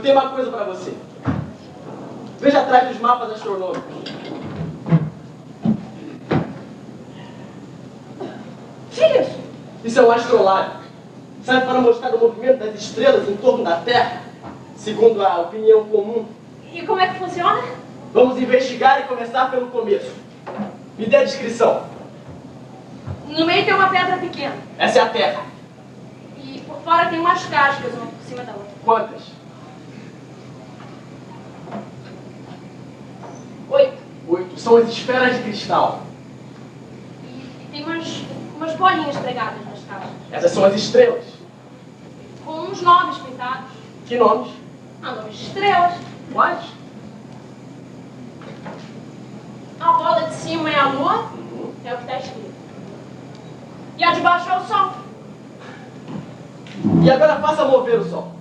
Eu tenho uma coisa para você. Veja atrás dos mapas astronômicos. Que é isso? Isso é um astrolábio. Serve para mostrar o movimento das estrelas em torno da Terra, segundo a opinião comum. E como é que funciona? Vamos investigar e começar pelo começo. Me dê a descrição. No meio tem uma pedra pequena. Essa é a Terra. E por fora tem umas cascas, uma por cima da outra. Quantas? 8. 8. São as esferas de cristal. E tem umas bolinhas pregadas nas cascas. Essas são as estrelas. Com uns nomes pintados. Que nomes? Nomes de estrelas. Quais? A bola de cima é a lua, é o que está escrito. E a de baixo é o sol. E agora faça mover o Sol.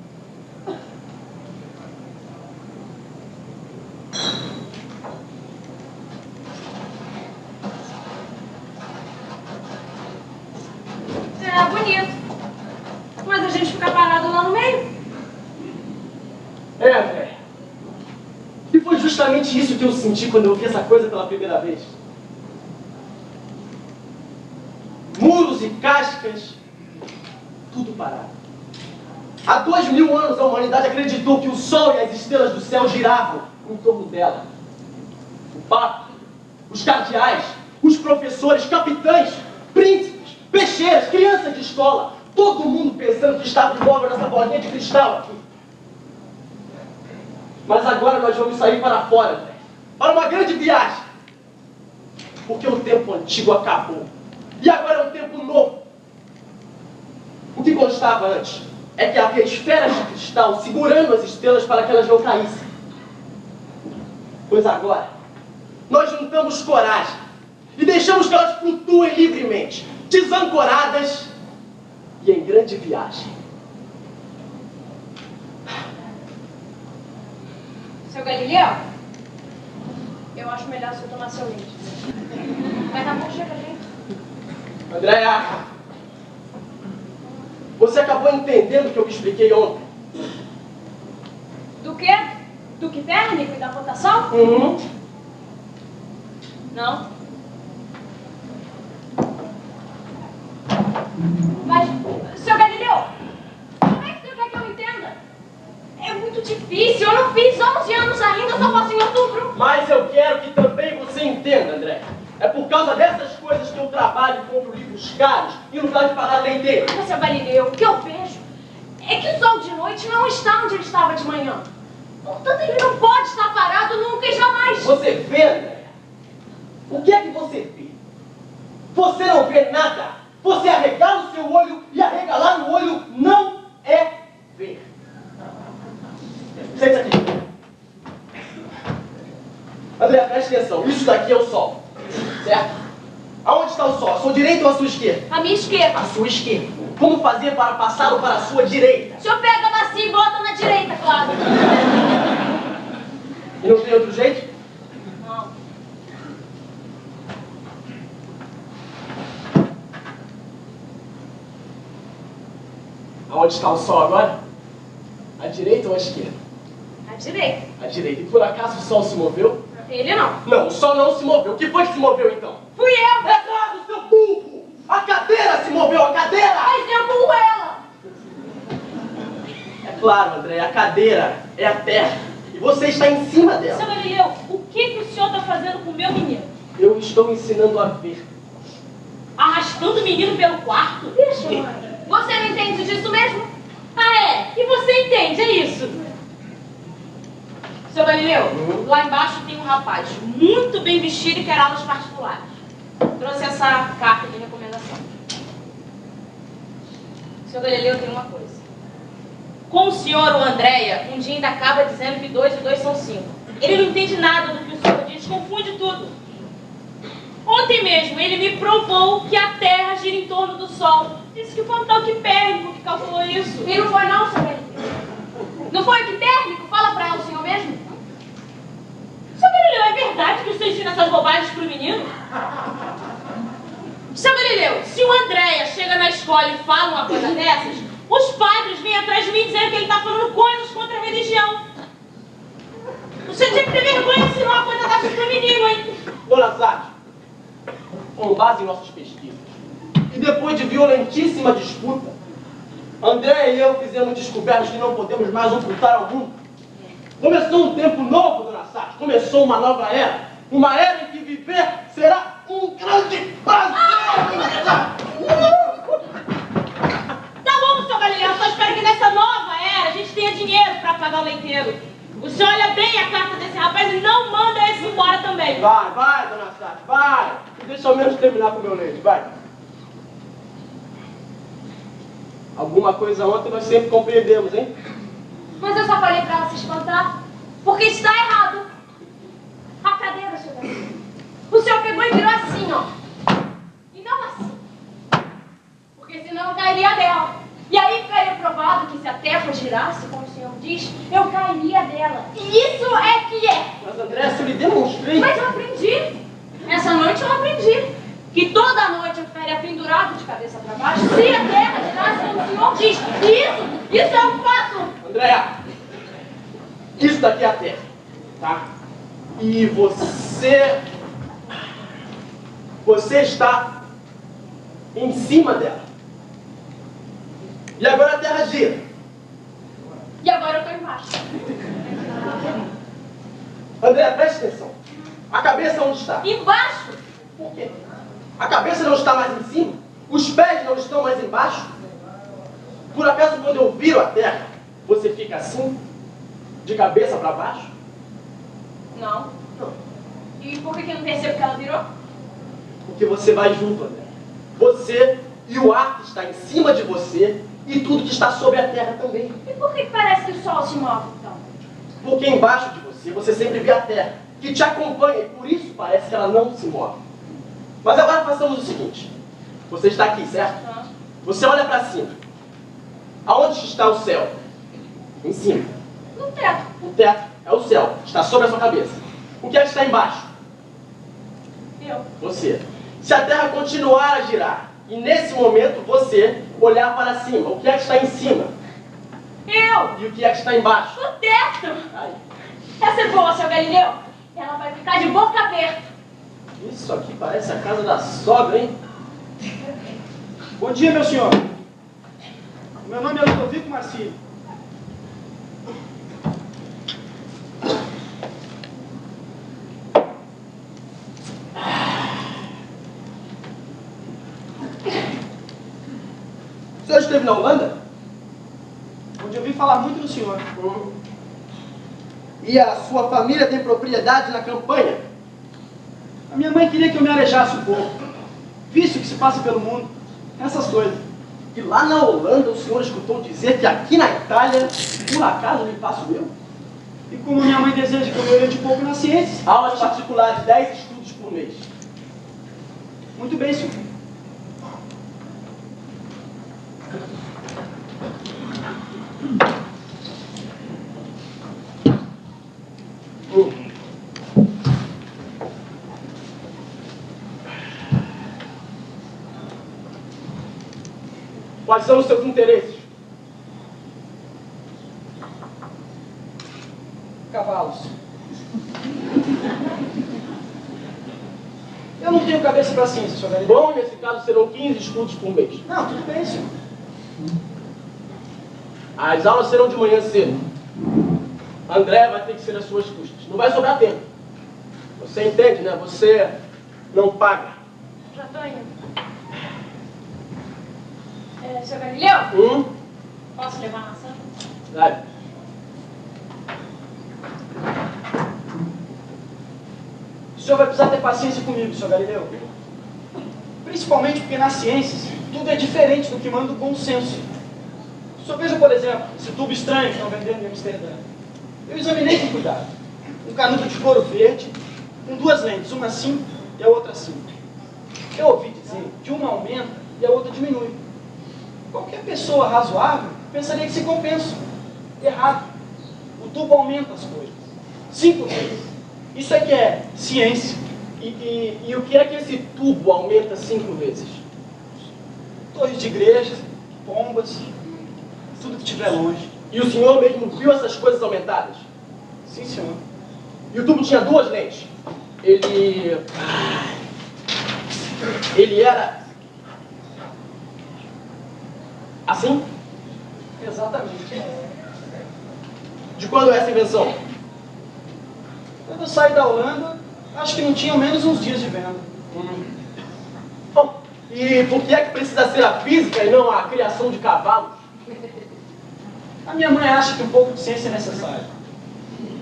É bonito. Mas a gente fica parado lá no meio. É, André. E foi justamente isso que eu senti quando eu vi essa coisa pela primeira vez. Muros e cascas, tudo parado. Há 2000 anos a humanidade acreditou que o Sol e as estrelas do céu giravam em torno dela. O Papa, os cardeais, os professores, capitães, príncipes, peixeiras, crianças de escola, todo mundo pensando que estava imóvel nessa bolinha de cristal aqui. Mas agora nós vamos sair para fora, André, para uma grande viagem. Porque o tempo antigo acabou. E agora é um tempo novo. O que constava antes é que havia esferas de cristal segurando as estrelas para que elas não caíssem. Pois agora, nós juntamos coragem e deixamos que elas flutuem livremente, desancoradas e em grande viagem. Seu Galileu, eu acho melhor você tomar seu leite. Daqui a pouco chega a gente. Andréia, você acabou entendendo o que eu me expliquei ontem? Do quê? Do que térmico e da rotação? Uhum. Não. Mas, seu Galileu, como é que você quer que eu entenda? É muito difícil, eu não fiz 11 anos ainda, eu só faço em outubro. Mas eu quero que também você entenda, André. É por causa dessas coisas que eu trabalho e compro livros caros em lugar de pagar leiteiro. Mas, seu Galileu, o que eu vejo é que o sol de noite não está onde ele estava de manhã. Portanto, ele não pode estar parado nunca e jamais. Você vê, André? O que é que você vê? Você não vê nada. Você arregala o seu olho e arregalar no olho não é ver. Senta aqui. André, preste atenção. Isso daqui é o sol. Certo? Aonde está o sol? À sua direita ou à sua esquerda? À minha esquerda. À sua esquerda. Como fazer para passá-lo para a sua direita? O senhor pega a bacia e bota na direita, claro. E não tem outro jeito? Não. Aonde está o sol agora? À direita ou à esquerda? À direita. À direita. E por acaso o sol se moveu? Ele não. Não, o sol não se moveu. O que foi que se moveu então? Fui eu. É claro, seu burro! A cadeira se moveu, a cadeira! Mas eu com ela. É claro, André, a cadeira é a terra. E você está em cima Seu dela. Galileu, o que o senhor está fazendo com o meu menino? Eu estou ensinando a ver. Arrastando o menino pelo quarto? Deixa, mãe. Você não entende disso mesmo? Ah, é? E você entende, é isso? Seu Galileu, lá embaixo tem um rapaz muito bem vestido e quer aulas particulares. Trouxe essa carta de recomendação. Seu Galileu, tem uma coisa. Com o senhor, o Andréia, um dia ainda acaba dizendo que 2 e 2 são 5. Ele não entende nada do que o senhor diz, confunde tudo. Ontem mesmo, ele me provou que a Terra gira em torno do Sol. Disse que foi um tal Quipérnico que calculou isso. E não foi não, seu Galileu? Não foi o Quipérnico? Fala pra ela o senhor mesmo. Seu Galileu, é verdade que o senhor ensina essas bobagens pro menino? Seu Galileu, se o Andréia chega na escola e fala uma coisa dessas, Os padres vêm atrás de mim dizendo que ele está falando coisas contra a religião. Você tinha que ter vergonha de ensinar uma coisa dessas pro menino, hein? Dona Sati, com base em nossas pesquisas, e depois de violentíssima disputa, André e eu fizemos descobertas que não podemos mais ocultar ao mundo. Começou um tempo novo, Dona Sati. Começou uma nova era. Uma era em que viver será um grande prazer, Dona Sati. Tá bom, seu Galileu. Só espero que nessa nova era a gente tenha dinheiro para pagar o leiteiro. O senhor olha bem a carta desse rapaz e não manda esse embora também. Vai, Dona Sati, vai. Deixa ao menos terminar com o meu leite, vai. Alguma coisa ontem nós sempre compreendemos, hein? Mas eu só falei pra ela se espantar, porque está errado. A cadeira, senhor Galileu. O senhor pegou e virou assim, ó. E não assim. Porque senão eu cairia dela. E aí ficaria provado que se a terra girasse, como o senhor diz, eu cairia dela. E isso é que é. Mas André, se eu lhe demonstrei... Mas eu aprendi. Essa noite eu aprendi. Que toda noite eu ficaria pendurado de cabeça para baixo se a terra girasse como o senhor diz. Isso é um fato. André, isso daqui é a terra, tá? E você está em cima dela. E agora a terra gira. E agora eu tô embaixo. André, preste atenção. A cabeça onde está? Embaixo? Por quê? A cabeça não está mais em cima? Os pés não estão mais embaixo? Por acaso, quando eu viro a terra, você fica assim? De cabeça para baixo? Não. Não. E por que eu não percebo que ela virou? Porque você vai junto, André. Você e o ar que está em cima de você e tudo que está sobre a terra também. E por que parece que o sol se move, então? Porque embaixo de você sempre vê a terra, que te acompanha, e por isso parece que ela não se move. Mas agora façamos o seguinte. Você está aqui, certo? Não. Você olha para cima. Aonde está o céu? Em cima. No teto. O teto é o céu, está sobre a sua cabeça. O que é que está embaixo? Eu. Você. Se a terra continuar a girar, e nesse momento você olhar para cima, o que é que está em cima? Eu. E o que é que está embaixo? No teto. Aí. Essa é boa, seu Galileu. Ela vai ficar de boca aberta. Isso aqui parece a casa da sogra, hein? Bom dia, meu senhor. Meu nome é Ludovico Marcílio. O senhor esteve na Holanda? Onde eu ouvi falar muito do senhor. E a sua família tem propriedade na campanha? A minha mãe queria que eu me arejasse um pouco. Visse o que se passa pelo mundo. Essas coisas. E lá na Holanda o senhor escutou dizer que aqui na Itália, por acaso, lhe faço eu? E como minha mãe deseja que eu me oriente um pouco nas ciências. Aulas particulares, 10 estudos por mês. Muito bem, senhor. Quais são os seus interesses? Cavalos. Eu não tenho cabeça para ciência, senhor Galileu. Bom, nesse caso serão 15 estudos por mês. Não, tudo bem, senhor. As aulas serão de manhã cedo. André vai ter que ser às suas custas. Não vai sobrar tempo. Você entende, né? Você não paga. Já tô indo. Seu Galileu? Posso levar maçã? Vai. O senhor vai precisar ter paciência comigo, senhor Galileu. Principalmente porque nas ciências, tudo é diferente do que manda o bom senso. O senhor veja, por exemplo, esse tubo estranho que estão vendendo em Amsterdã. Eu examinei com cuidado. Um canudo de couro verde, com duas lentes, uma assim e a outra assim. Eu ouvi dizer que uma aumenta e a outra diminui. Qualquer pessoa razoável pensaria que se compensa. Errado. O tubo aumenta as coisas. 5 vezes. Isso é que é ciência. E o que é que esse tubo aumenta 5 vezes? Torres de igrejas, pombas. tudo que estiver longe. E o senhor mesmo viu essas coisas aumentadas? Sim, senhor. E o tubo tinha 2 lentes. Ele era... assim? Exatamente. De quando é essa invenção? Quando eu saí da Holanda, acho que não tinham menos uns dias de venda. Bom, e por que é que precisa ser a física e não a criação de cavalos? A minha mãe acha que um pouco de ciência é necessário.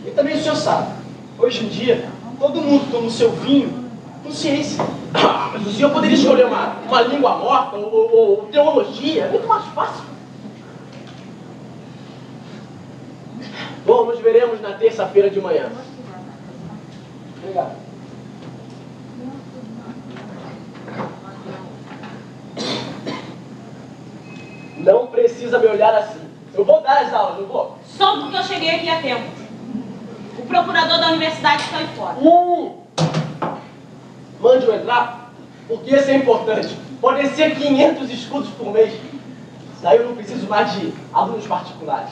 E também o senhor sabe, hoje em dia, todo mundo toma o seu vinho com ciência. Ah, mas o senhor poderia escolher uma língua morta ou teologia. É muito mais fácil. Bom, nos veremos na terça-feira de manhã. Obrigado. Não precisa me olhar assim. Eu vou dar as aulas, não vou? Só porque eu cheguei aqui a tempo. O procurador da universidade está aí fora. Mande-o entrar, porque esse é importante. Podem ser 500 escudos por mês. Daí eu não preciso mais de alunos particulares.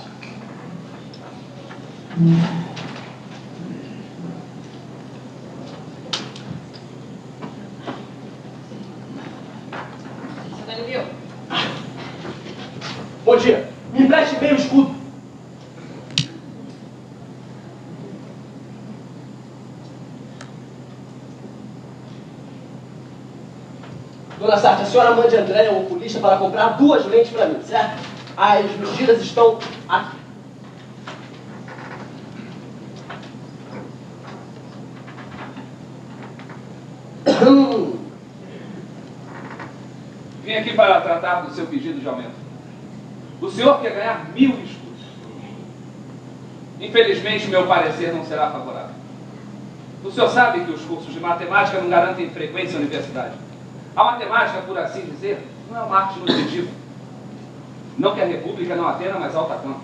Seu Galileu, Bom dia. Me empreste meio escudo. Dona Sartre, a senhora mande Andréia, o oculista, para comprar 2 lentes para mim, certo? As medidas estão aqui. Vim aqui para tratar do seu pedido de aumento. O senhor quer ganhar 1000 escudos. Infelizmente, meu parecer não será favorável. O senhor sabe que os cursos de matemática não garantem frequência na universidade. A matemática, por assim dizer, não é uma arte nutritiva. Não que a república não a tenha mais alta quanto.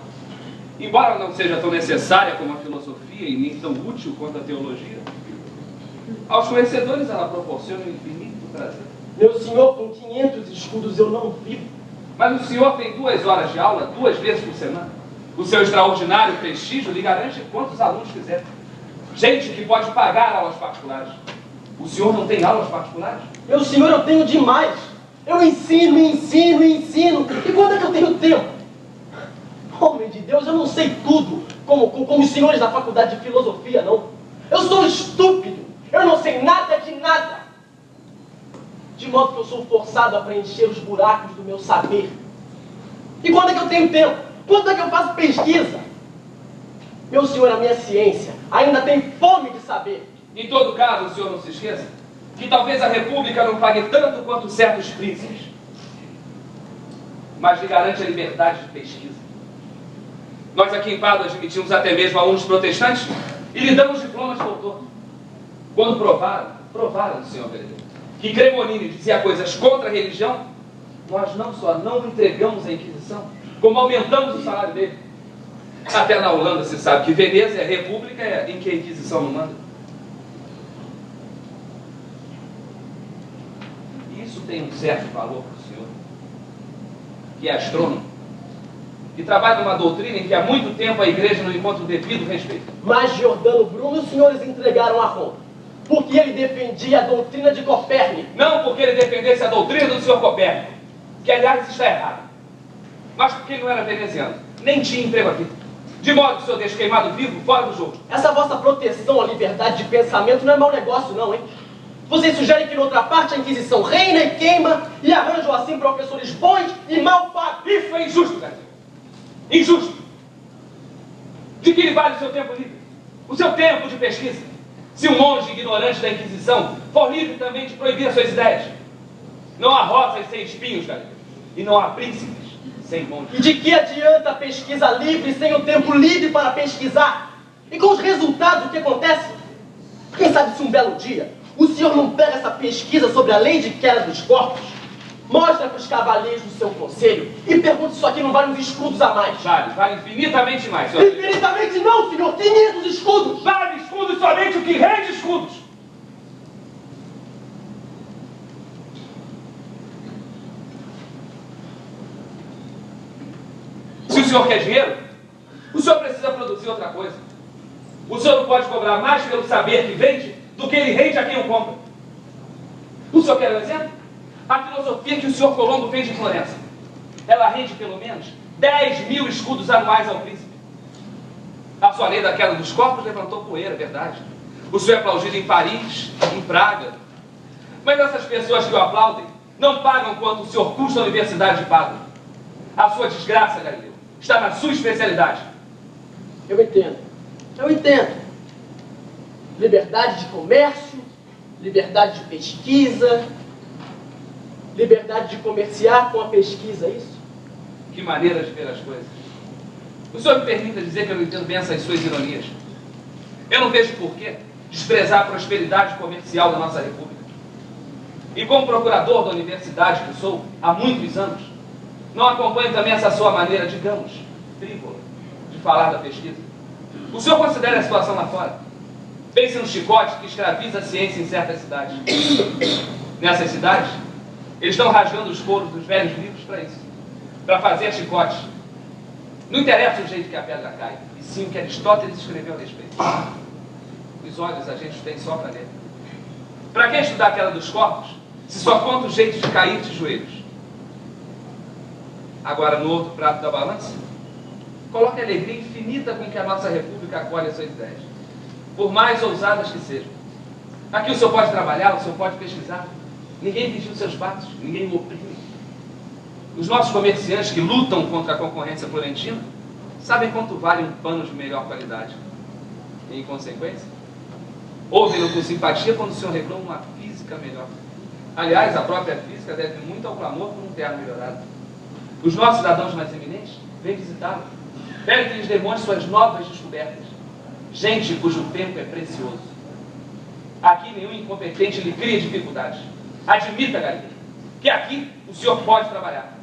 Embora não seja tão necessária como a filosofia e nem tão útil quanto a teologia, aos conhecedores ela proporciona um infinito prazer. Meu senhor, com 500 escudos eu não vivo. Mas o senhor tem 2 horas de aula, 2 vezes por semana. O seu extraordinário prestígio lhe garante quantos alunos quiser. Gente que pode pagar aulas particulares. O senhor não tem aulas particulares? Meu senhor, eu tenho demais. Eu ensino. E quando é que eu tenho tempo? Homem de Deus, eu não sei tudo, como os senhores da faculdade de filosofia, não. Eu sou estúpido. Eu não sei nada de nada. De modo que eu sou forçado a preencher os buracos do meu saber. E quando é que eu tenho tempo? Quando é que eu faço pesquisa? Meu senhor, a minha ciência ainda tem fome de saber. Em todo caso, o senhor não se esqueça que talvez a República não pague tanto quanto certos príncipes, mas lhe garante a liberdade de pesquisa. Nós aqui em Pádua admitimos até mesmo alunos protestantes e lhe damos diplomas de doutor. Quando provaram, senhor vereador, que Cremonini dizia coisas contra a religião, nós não só não entregamos a Inquisição, como aumentamos o salário dele. Até na Holanda se sabe que Veneza é a república em que a Inquisição não manda. Isso tem um certo valor para o senhor, que é astrônomo, que trabalha numa doutrina em que há muito tempo a igreja não encontra o devido respeito. Mas Giordano Bruno, os senhores entregaram a Roma, porque ele defendia a doutrina de Copérnico. Não porque ele defendesse a doutrina do senhor Copérnico, que aliás está errado, mas porque ele não era veneziano, nem tinha emprego aqui. De modo que o senhor deixa queimado vivo fora do jogo. Essa vossa proteção à liberdade de pensamento não é mau negócio, não, hein? Vocês sugerem que, noutra parte, a Inquisição reina e queima e arranjam assim professores bons e mal pagos. Isso é injusto, Brasil. Injusto. De que lhe vale o seu tempo livre? O seu tempo de pesquisa? Se um monge ignorante da Inquisição for livre também de proibir as suas ideias. Não há rosas sem espinhos, Galileu. E não há príncipes sem monges. E de que adianta a pesquisa livre sem o tempo livre para pesquisar? E com os resultados, o que acontece? Quem sabe se um belo dia o senhor não pega essa pesquisa sobre a lei de queda dos corpos, mostra para os cavalheiros do seu conselho e pergunta se isso aqui não vale uns escudos a mais. Vale infinitamente mais, senhor. Infinitamente não, senhor! 500 escudos! Vale escudos somente o que rende escudos. Se senhor quer dinheiro? O senhor precisa produzir outra coisa. O senhor não pode cobrar mais pelo saber que vende do que ele rende a quem o compra. O senhor quer um exemplo? A filosofia que o senhor Colombo vende em Florença. Ela rende pelo menos 10.000 escudos anuais ao príncipe. A sua lei da queda dos corpos levantou poeira, é verdade. O senhor é aplaudido em Paris, em Praga. Mas essas pessoas que o aplaudem não pagam quanto o senhor custa a universidade de Pádua. A sua desgraça, Galileu, está na sua especialidade. Eu entendo. Liberdade de comércio, liberdade de pesquisa, liberdade de comerciar com a pesquisa, é isso? Que maneira de ver as coisas. O senhor me permita dizer que eu não entendo bem essas suas ironias. Eu não vejo por que desprezar a prosperidade comercial da nossa república. E como procurador da universidade que sou, há muitos anos, não acompanho também essa sua maneira, digamos, frívola, de falar da pesquisa. O senhor considera a situação lá fora? Pense no chicote que escraviza a ciência em certas cidades. Nessas cidades, eles estão rasgando os couros dos velhos livros para isso. Para fazer chicotes. Não interessa o jeito que a pedra cai, e sim o que Aristóteles escreveu a respeito. Os olhos a gente tem só para ler. Para que estudar aquela dos corpos, se só conta o jeito de cair de joelhos? Agora, no outro prato da balança, coloque a alegria infinita com que a nossa república acolhe as suas ideias, por mais ousadas que sejam. Aqui o senhor pode trabalhar, o senhor pode pesquisar. Ninguém pediu seus passos, ninguém o oprime. Os nossos comerciantes que lutam contra a concorrência florentina sabem quanto vale um pano de melhor qualidade. E, em consequência, ouvem-no com simpatia quando o senhor reclama uma física melhor. Aliás, a própria física deve muito ao clamor por um terno melhorado. Os nossos cidadãos mais eminentes vêm visitá-lo. Pedem que lhes demonstre suas novas descobertas. Gente cujo tempo é precioso. Aqui nenhum incompetente lhe cria dificuldades. Admita, Galileu, que aqui o senhor pode trabalhar.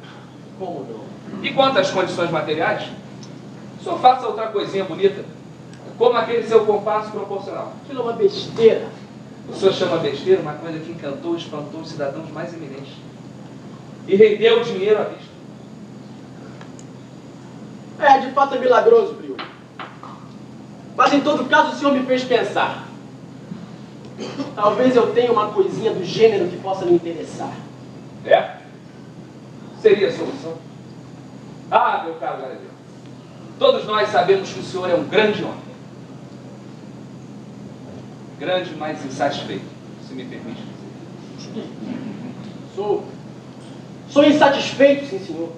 Como não? E quanto às condições materiais, o senhor faça outra coisinha bonita, como aquele seu compasso proporcional. Aquilo é uma besteira. O senhor chama besteira uma coisa que encantou e espantou os cidadãos mais eminentes. E rendeu o dinheiro à vista. É, de fato é milagroso, Brio. Mas em todo caso o senhor me fez pensar. Talvez eu tenha uma coisinha do gênero que possa me interessar. É? Seria a solução? Ah, meu caro Galileu, todos nós sabemos que o senhor é um grande homem. Grande, mas insatisfeito, se me permite dizer. Sou insatisfeito, sim, senhor.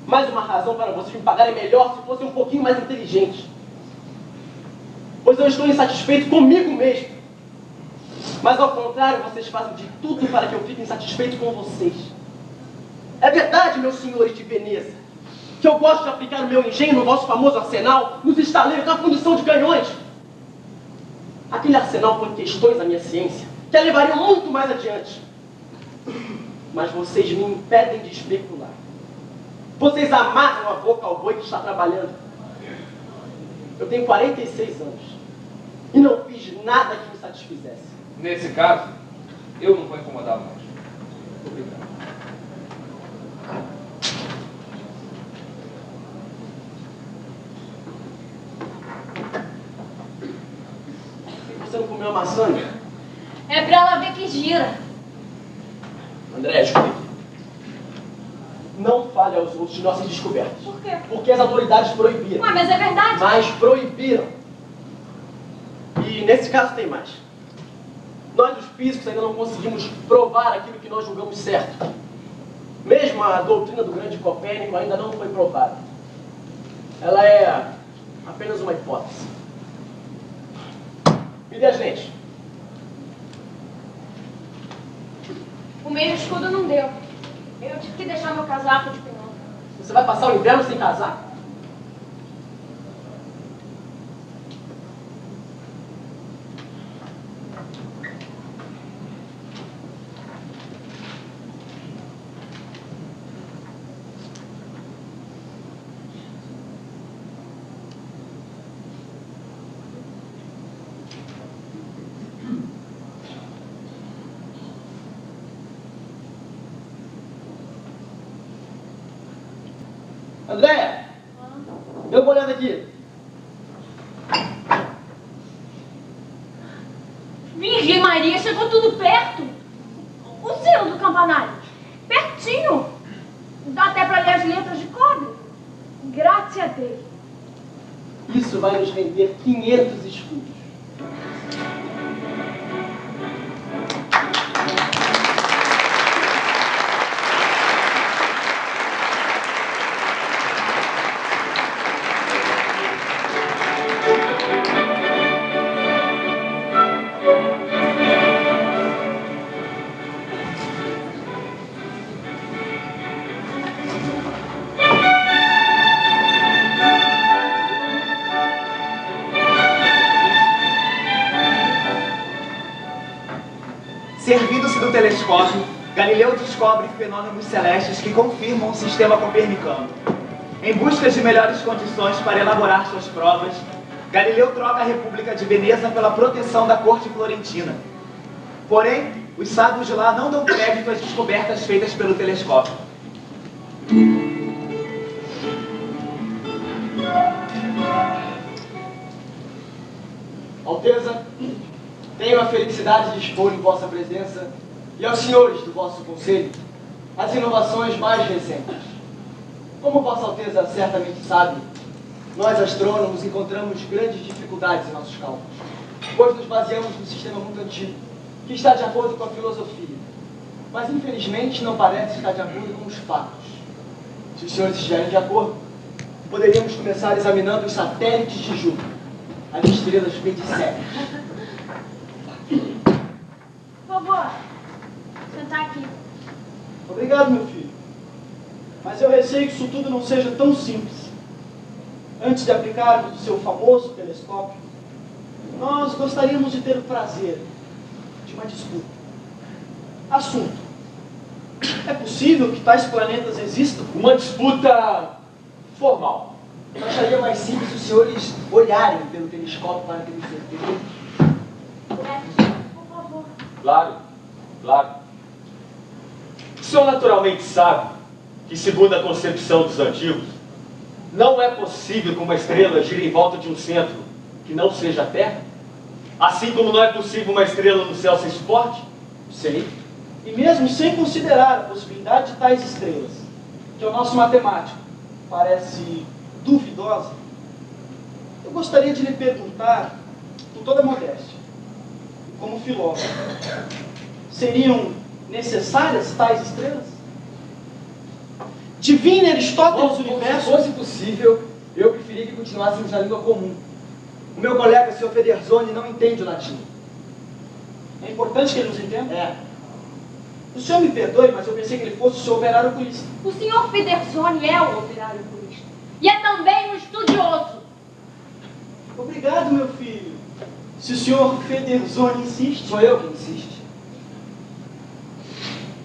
Mais uma razão para vocês me pagarem melhor se fossem um pouquinho mais inteligentes. Pois eu estou insatisfeito comigo mesmo. Mas ao contrário, vocês fazem de tudo para que eu fique insatisfeito com vocês. É verdade, meus senhores de Veneza, que eu gosto de aplicar o meu engenho no vosso famoso arsenal, nos estaleiros da fundição de canhões. Aquele arsenal põe questões à minha ciência, que a levariam muito mais adiante. Mas vocês me impedem de especular. Vocês amarram a boca ao boi que está trabalhando. Eu tenho 46 anos e não fiz nada que me satisfizesse. Nesse caso, eu não vou incomodá-lo mais. Obrigado. Você não comeu a maçã, né? É pra ela ver que gira. André, escute. Não fale aos outros de nossas descobertas. Por quê? Porque as autoridades proibiram. Ué, mas é verdade. Mas proibiram. E nesse caso tem mais. Nós, os físicos, ainda não conseguimos provar aquilo que nós julgamos certo. Mesmo a doutrina do grande Copérnico ainda não foi provada. Ela é apenas uma hipótese. Me dê as lentes. O meio escudo não deu. Eu tive que deixar meu casaco de pinhão. Você vai passar o inverno sem casaco? André! Eu vou olhando aqui. Virgem Maria, chegou tudo perto. O sino do campanário. Pertinho. Dá até para ler as letras de cobre. Graças a Deus. Isso vai nos render 500 escudos. Servindo-se do telescópio, Galileu descobre fenômenos celestes que confirmam o sistema copernicano. Em busca de melhores condições para elaborar suas provas, Galileu troca a República de Veneza pela proteção da corte florentina. Porém, os sábios de lá não dão crédito às descobertas feitas pelo telescópio. Alteza, tenho a felicidade de expor em vossa presença e aos senhores do vosso conselho as inovações mais recentes. Como vossa Alteza certamente sabe, nós astrônomos encontramos grandes dificuldades em nossos cálculos, pois nos baseamos no sistema muito antigo, que está de acordo com a filosofia, mas infelizmente não parece estar de acordo com os fatos. Se os senhores estiverem de acordo, poderíamos começar examinando os satélites de Júpiter, as estrelas feitiçeiras. Por favor, sentar aqui. Obrigado, meu filho. Mas eu receio que isso tudo não seja tão simples. Antes de aplicarmos o seu famoso telescópio, nós gostaríamos de ter o prazer de uma disputa. Assunto: é possível que tais planetas existam? Uma disputa formal. Eu acharia mais simples os senhores olharem pelo telescópio para terem certeza. Por favor. Claro, claro. O senhor naturalmente sabe que, segundo a concepção dos antigos, não é possível que uma estrela gire em volta de um centro que não seja a Terra? Assim como não é possível uma estrela no céu sem suporte? Sei. E mesmo sem considerar a possibilidade de tais estrelas, que ao nosso matemático parece duvidosa, eu gostaria de lhe perguntar, com toda a modéstia, como filósofo, seriam necessárias tais estrelas? Divina Aristóteles, Se universo... fosse possível, eu preferia que continuássemos na língua comum. O meu colega, Sr. Federzoni, não entende o latim. É importante que ele nos entenda? É. O senhor me perdoe, mas eu pensei que ele fosse o seu operário oculista. O senhor Federzoni é um operário oculista. E é também um estudioso. Obrigado, meu filho. Se o senhor Federzoni insiste... Sou eu que insiste.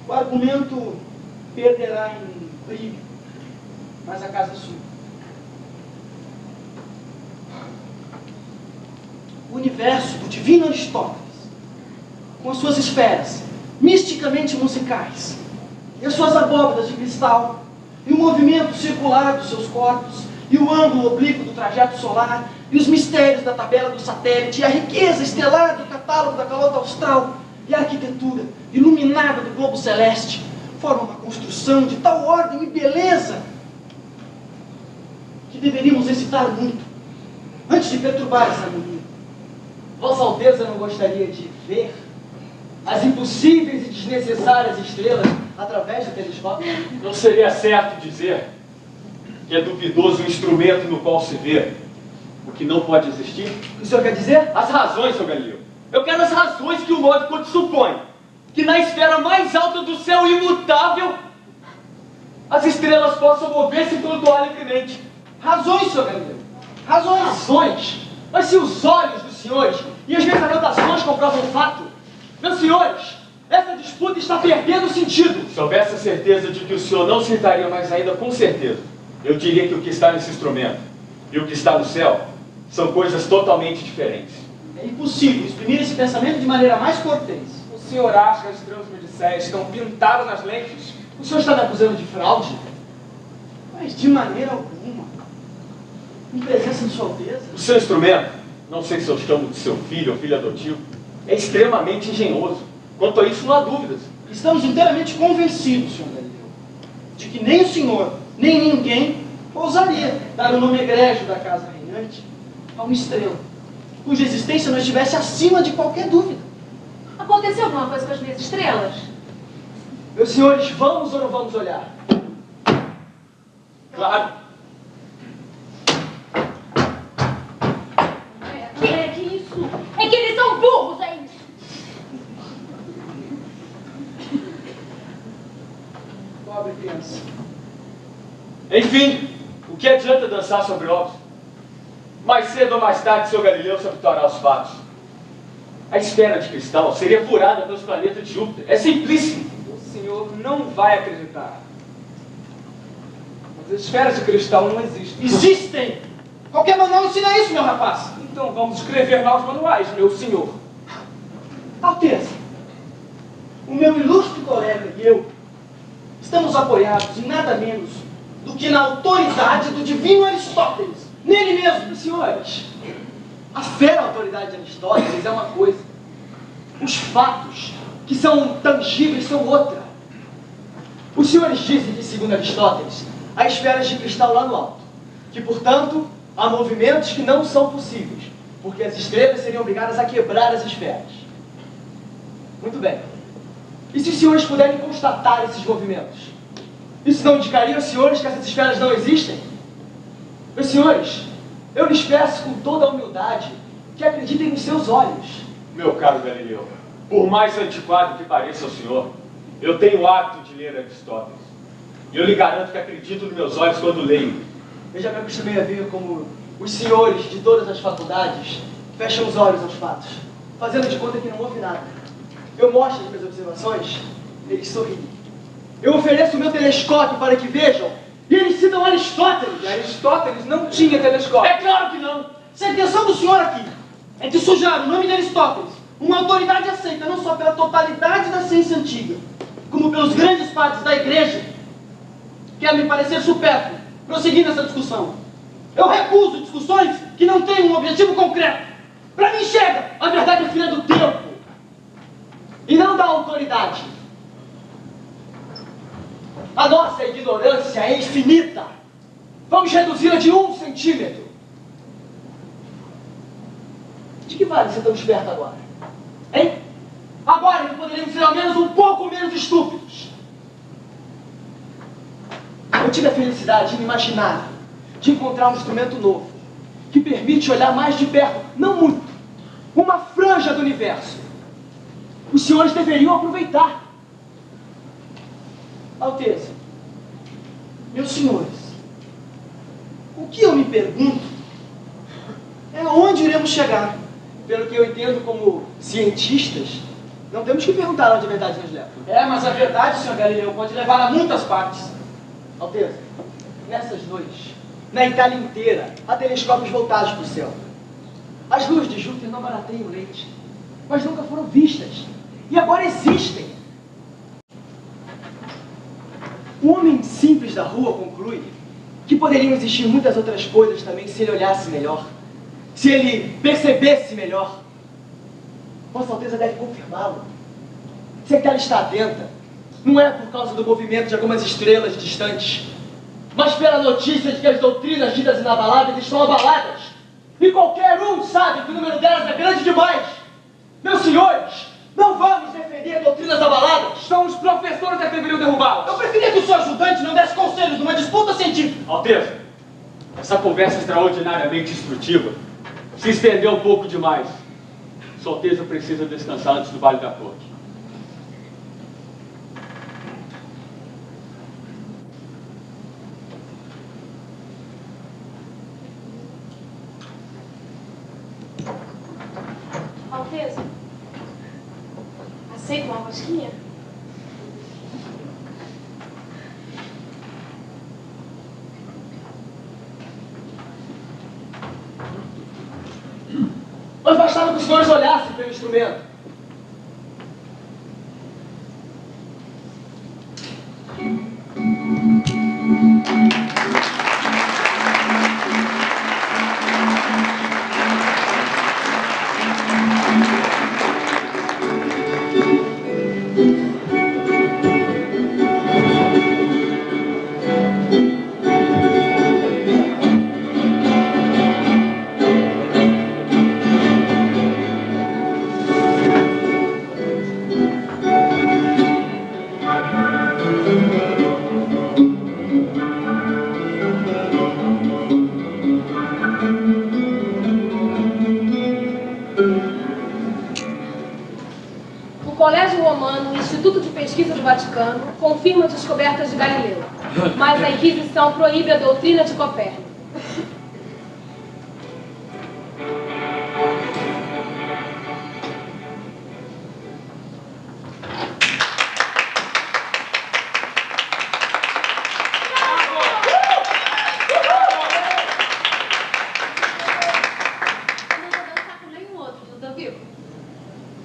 O argumento perderá em brilho, mas a casa é sua. O universo do divino Aristóteles, com as suas esferas misticamente musicais, e as suas abóbadas de cristal, e o movimento circular dos seus corpos, e o ângulo oblíquo do trajeto solar, e os mistérios da tabela do satélite, e a riqueza estelar do catálogo da calota austral, e a arquitetura iluminada do globo celeste, formam uma construção de tal ordem e beleza que deveríamos excitar muito antes de perturbar essa harmonia. Vossa Alteza não gostaria de ver as impossíveis e desnecessárias estrelas através do telescópio? Não seria certo dizer que é duvidoso o instrumento no qual se vê o que não pode existir? O que o senhor quer dizer? As razões, seu Galileu. Eu quero as razões que o lógico supõe que na esfera mais alta do céu imutável as estrelas possam mover-se e flutuar livremente. Razões, Sr. Galileu. Razões. Razões? Mas se os olhos dos senhores e as minhas anotações comprovam o fato, meus senhores, essa disputa está perdendo sentido. Se houvesse a certeza de que o senhor não se irritaria mais ainda, com certeza, eu diria que o que está nesse instrumento e o que está no céu são coisas totalmente diferentes. É impossível exprimir esse pensamento de maneira mais cortês. O senhor acha que as estrelas medicéis estão pintadas nas lentes? O senhor está me acusando de fraude? Mas de maneira alguma. Em presença de Sua Alteza? O seu instrumento, não sei se eu chamo de seu filho ou filho adotivo, é extremamente engenhoso. Quanto a isso, não há dúvidas. Estamos inteiramente convencidos, Sr. Galileu, de que nem o senhor, nem ninguém ousaria dar o nome egrégio da casa reinante a uma estrela, cuja existência não estivesse acima de qualquer dúvida. Aconteceu alguma coisa com as minhas estrelas? Meus senhores, vamos ou não vamos olhar? Claro. Que isso? É que eles são burros, é isso! Pobre criança. Enfim, o que adianta dançar sobre ovos? Mais cedo ou mais tarde, seu Galileu se habituará aos fatos. A esfera de cristal seria furada pelos planetas de Júpiter. É simplíssimo. O senhor não vai acreditar. As esferas de cristal não existem. Existem! Qualquer manual ensina isso, meu rapaz! Então vamos escrever lá os manuais, meu senhor. Alteza, o meu ilustre colega e eu estamos apoiados em nada menos do que na autoridade do divino Aristóteles, nele mesmo. Senhores, a fera autoridade de Aristóteles é uma coisa, os fatos que são tangíveis são outra. Os senhores dizem que, segundo Aristóteles, há esferas de cristal lá no alto, que, portanto, há movimentos que não são possíveis, porque as estrelas seriam obrigadas a quebrar as esferas. Muito bem. E se os senhores puderem constatar esses movimentos? Isso não indicaria aos senhores que essas esferas não existem? Meus senhores, eu lhes peço com toda a humildade que acreditem nos seus olhos. Meu caro Galileu, por mais antiquado que pareça ao senhor, eu tenho o hábito de ler Aristóteles. E eu lhe garanto que acredito nos meus olhos quando leio. Eu já me acostumei a ver como os senhores de todas as faculdades fecham os olhos aos fatos, fazendo de conta que não houve nada. Eu mostro as minhas observações, eles sorriem. Eu ofereço o meu telescópio para que vejam, e eles citam Aristóteles. E Aristóteles não tinha telescópio. É claro que não! Se a intenção do senhor aqui é de sujar o nome de Aristóteles, uma autoridade aceita não só pela totalidade da ciência antiga, como pelos grandes padres da igreja, quer me parecer supérfluo prosseguir nessa discussão. Eu recuso discussões que não têm um objetivo concreto. Para mim chega, a verdade é filha do tempo e não da autoridade. A nossa ignorância é infinita. Vamos reduzi-la de 1 centímetro. De que vale ser tão esperto agora? Hein? Agora que poderíamos ser ao menos um pouco menos estúpidos. Eu tive a felicidade inimaginável de encontrar um instrumento novo que permite olhar mais de perto, não muito, uma franja do universo. Os senhores deveriam aproveitar. Alteza, meus senhores, o que eu me pergunto é onde iremos chegar. Pelo que eu entendo como cientistas, não temos que perguntar onde a verdade nos leva. É, mas a verdade, Sr. Galileu, pode levar a muitas partes. Alteza, nessas noites, na Itália inteira, há telescópios voltados para o céu. As luzes de Júpiter não barateiam o leite, mas nunca foram vistas. E agora existem. O homem simples da rua conclui que poderiam existir muitas outras coisas também se ele olhasse melhor, se ele percebesse melhor. Vossa Alteza deve confirmá-lo. Se a Itália está atenta, não é por causa do movimento de algumas estrelas distantes, mas pela notícia de que as doutrinas ditas inabaláveis estão abaladas. E qualquer um sabe que o número delas é grande demais. Meus senhores, não vamos defender doutrinas abaladas. São os professores que deveriam derrubá-las. Eu preferia que o seu ajudante não desse conselhos numa disputa científica. Alteza, essa conversa extraordinariamente instrutiva se estendeu um pouco demais. Sua Alteza precisa descansar antes do baile da corte. Alteza, aceita uma rosquinha? Mas bastava que os senhores olhassem pelo instrumento. do Vaticano confirma as descobertas de Galileu, mas a Inquisição proíbe a doutrina de Copérnico.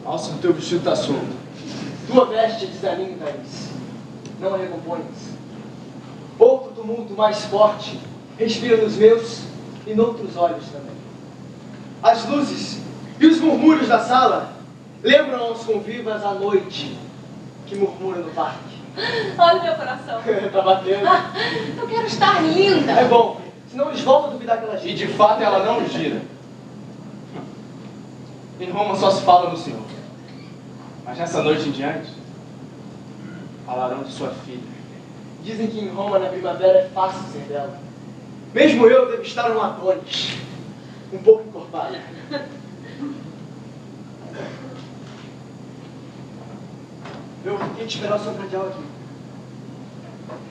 Alça, o teu vestido está solto. Tua veste desalinha, Thaís. Não a recompões. Outro tumulto mais forte respira nos meus e noutros olhos também. As luzes e os murmúrios da sala lembram aos convivas a noite que murmura no parque. Olha o meu coração. Tá batendo. Eu quero estar linda. É bom, senão eles voltam a duvidar que ela gira. E de fato ela não gira. Em Roma só se fala no Senhor. Mas nessa noite em diante, falarão de sua filha. Dizem que em Roma, na primavera, é fácil ser dela. Mesmo eu devo estar um Adonis, um pouco encorpado. Eu tenho que esperar o seu cardeal aqui.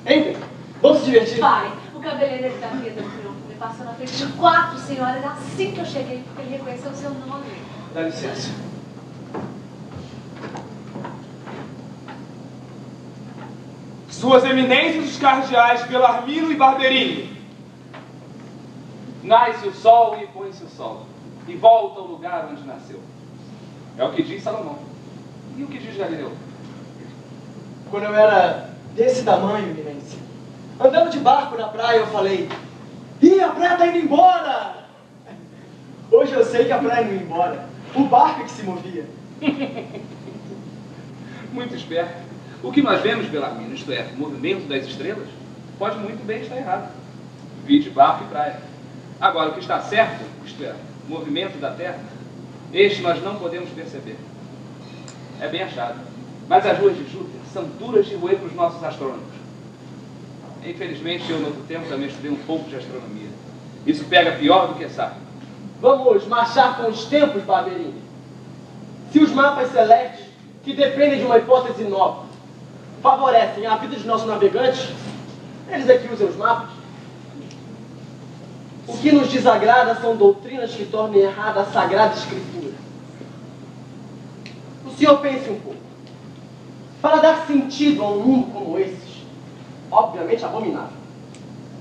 Entre, vamos se divertir. Pai, o cabeleireiro da vida do triunfo me passou na frente de 4 senhoras assim que eu cheguei, porque ele reconheceu o seu nome. Dá licença. Suas eminências os cardeais Belarmino e Barberini. Nasce o sol e põe-se o sol, e volta ao lugar onde nasceu. É o que diz Salomão. E o que diz Galileu? Quando eu era desse tamanho, Eminência, andando de barco na praia, eu falei: ih, a praia tá indo embora! Hoje eu sei que a praia não ia embora. O barco é que se movia. Muito esperto. O que nós vemos, Belarmino, isto é, o movimento das estrelas, pode muito bem estar errado. Vide barco e praia. Agora, o que está certo, isto é, o movimento da Terra, este nós não podemos perceber. É bem achado. Mas as luas de Júpiter são duras de roer para os nossos astrônomos. Infelizmente, eu, no outro tempo, também estudei um pouco de astronomia. Isso pega pior do que sabe. Vamos marchar com os tempos, Barberini. Se os mapas celestes, que dependem de uma hipótese nova, favorecem a vida dos nossos navegantes, eles é que usam os mapas. O que nos desagrada são doutrinas que tornem errada a Sagrada Escritura. O senhor pense um pouco. Para dar sentido a um mundo como esses, obviamente abominável,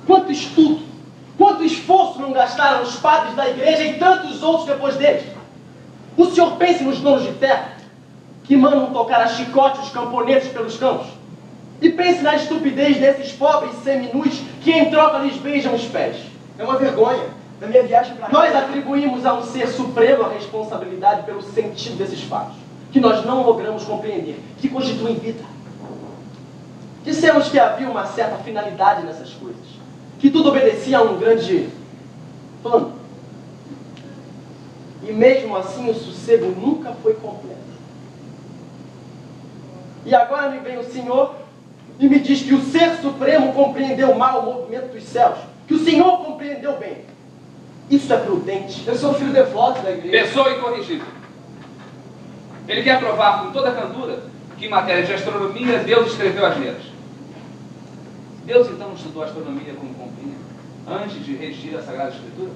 quanto estudo, quanto esforço não gastaram os padres da igreja e tantos outros depois deles? O senhor pense nos donos de terra, que mandam tocar a chicote os camponeses pelos campos. E pense na estupidez desses pobres seminus que em troca lhes beijam os pés. É uma vergonha. Na minha viagem para cá, nós atribuímos a um ser supremo a responsabilidade pelo sentido desses fatos, que nós não logramos compreender, que constituem vida. Dissemos que havia uma certa finalidade nessas coisas, que tudo obedecia a um grande plano. E mesmo assim o sossego nunca foi completo. E agora me vem o Senhor e me diz que o Ser Supremo compreendeu mal o movimento dos céus, que o Senhor compreendeu bem. Isso é prudente. Eu sou filho devoto da igreja. Pessoa incorrigível. Ele quer provar com toda a candura que em matéria de astronomia Deus escreveu as letras. Deus então não estudou astronomia como convinha antes de regir a Sagrada Escritura?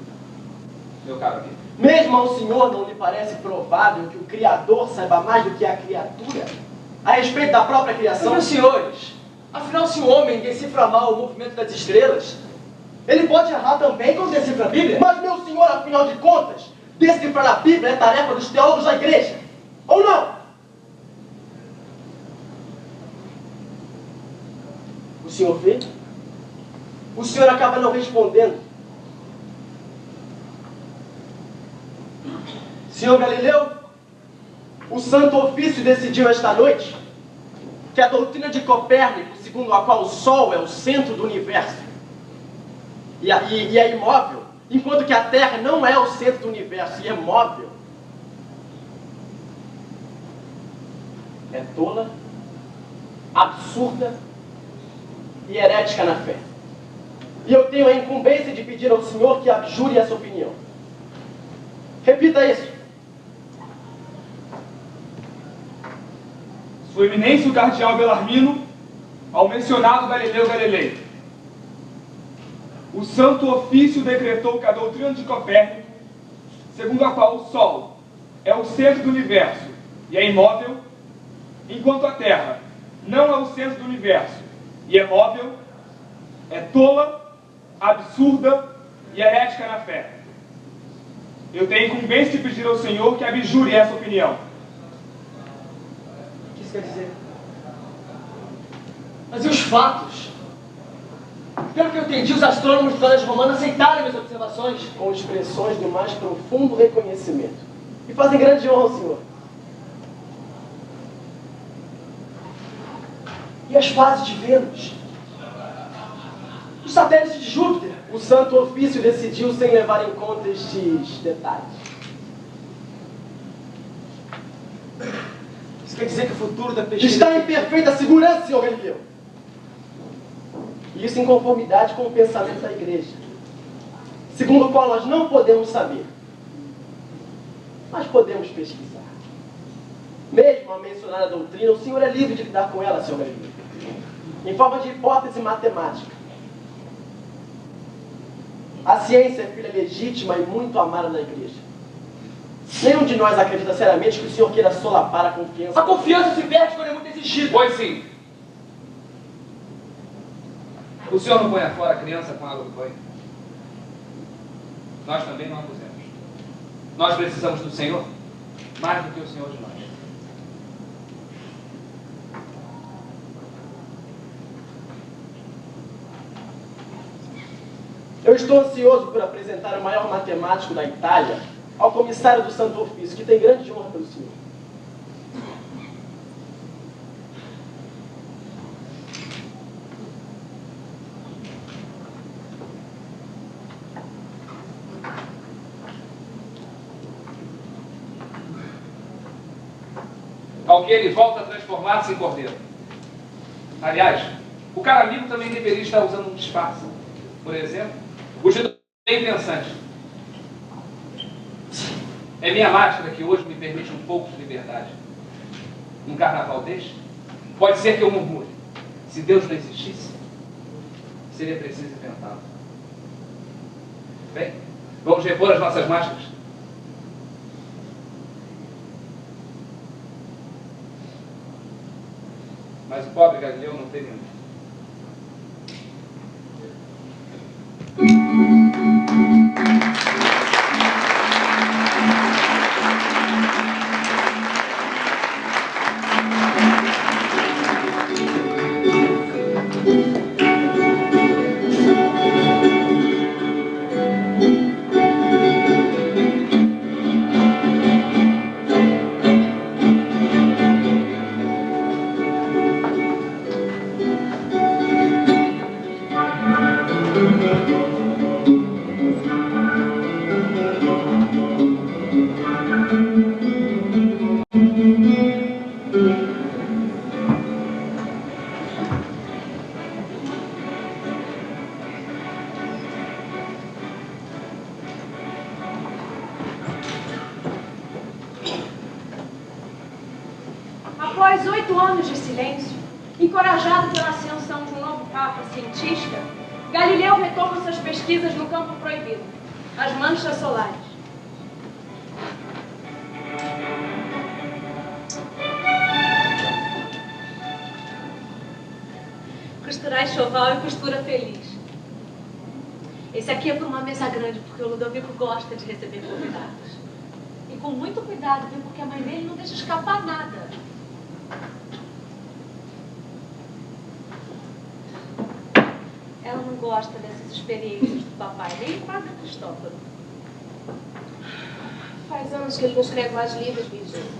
Meu caro amigo. Mesmo ao Senhor não lhe parece provável que o Criador saiba mais do que a criatura a respeito da própria criação? Meus senhores, afinal, se o homem decifra mal o movimento das estrelas, ele pode errar também quando decifra a Bíblia? Mas, meu senhor, afinal de contas, decifrar a Bíblia é tarefa dos teólogos da igreja. Ou não? O senhor vê? O senhor acaba não respondendo. Senhor Galileu, o Santo Ofício decidiu esta noite que a doutrina de Copérnico, segundo a qual o Sol é o centro do universo e é imóvel, enquanto que a Terra não é o centro do universo e é móvel, é tola, absurda e herética na fé. E eu tenho a incumbência de pedir ao Senhor que abjure essa opinião. Repita isso. Sua Eminência o Cardeal Belarmino, ao mencionado Galileu Galilei. O Santo Ofício decretou que a doutrina de Copérnico, segundo a qual o Sol é o centro do universo e é imóvel, enquanto a Terra não é o centro do universo e é móvel, é tola, absurda e herética na fé. Eu tenho incumbência de pedir ao Senhor que abjure essa opinião. O que isso quer dizer? Mas e os fatos? Pelo que eu entendi, os astrônomos do planeta romano aceitaram minhas observações com expressões do mais profundo reconhecimento. E fazem grande honra ao Senhor. E as fases de Vênus? Os satélites de Júpiter? O Santo Ofício decidiu sem levar em conta estes detalhes. Isso quer dizer que o futuro da pesquisa... Está em perfeita segurança, Senhor Galileu. Isso em conformidade com o pensamento da Igreja, segundo o qual nós não podemos saber, mas podemos pesquisar. Mesmo a mencionada doutrina, o Senhor é livre de lidar com ela, Senhor Galileu, em forma de hipótese matemática. A ciência é filha legítima e muito amada da Igreja. Nenhum de nós acredita seriamente que o Senhor queira solapar a confiança. A confiança se perde quando é muito exigida. Pois sim. O Senhor não põe fora a criança com água do banho. Nós também não a pusemos. Nós precisamos do Senhor mais do que o Senhor de nós. Eu estou ansioso por apresentar o maior matemático da Itália ao comissário do Santo Ofício, que tem grande honra pelo Senhor. Ao que ele volta a transformar-se em cordeiro. Aliás, o cara amigo também deveria estar usando um disfarce. Por exemplo, o judeu bem pensante. É minha máscara que hoje me permite um pouco de liberdade. Num carnaval deste, pode ser que eu murmure. Se Deus não existisse, seria preciso inventá-lo. Bem, vamos repor as nossas máscaras. Mas o pobre Galileu não teve nenhum. Após 8 anos de silêncio, encorajado pela ascensão de um novo papa cientista, Galileu retoma suas pesquisas no campo proibido, as manchas solares. Costurar enxoval e costura feliz. Esse aqui é para uma mesa grande, porque o Ludovico gosta de receber convidados. E com muito cuidado, viu? Porque a mãe dele não deixa escapar nada. Ela não gosta dessas experiências do papai, nem o padre Cristóforo. Faz anos que ele não escreve mais livros, Virgínia.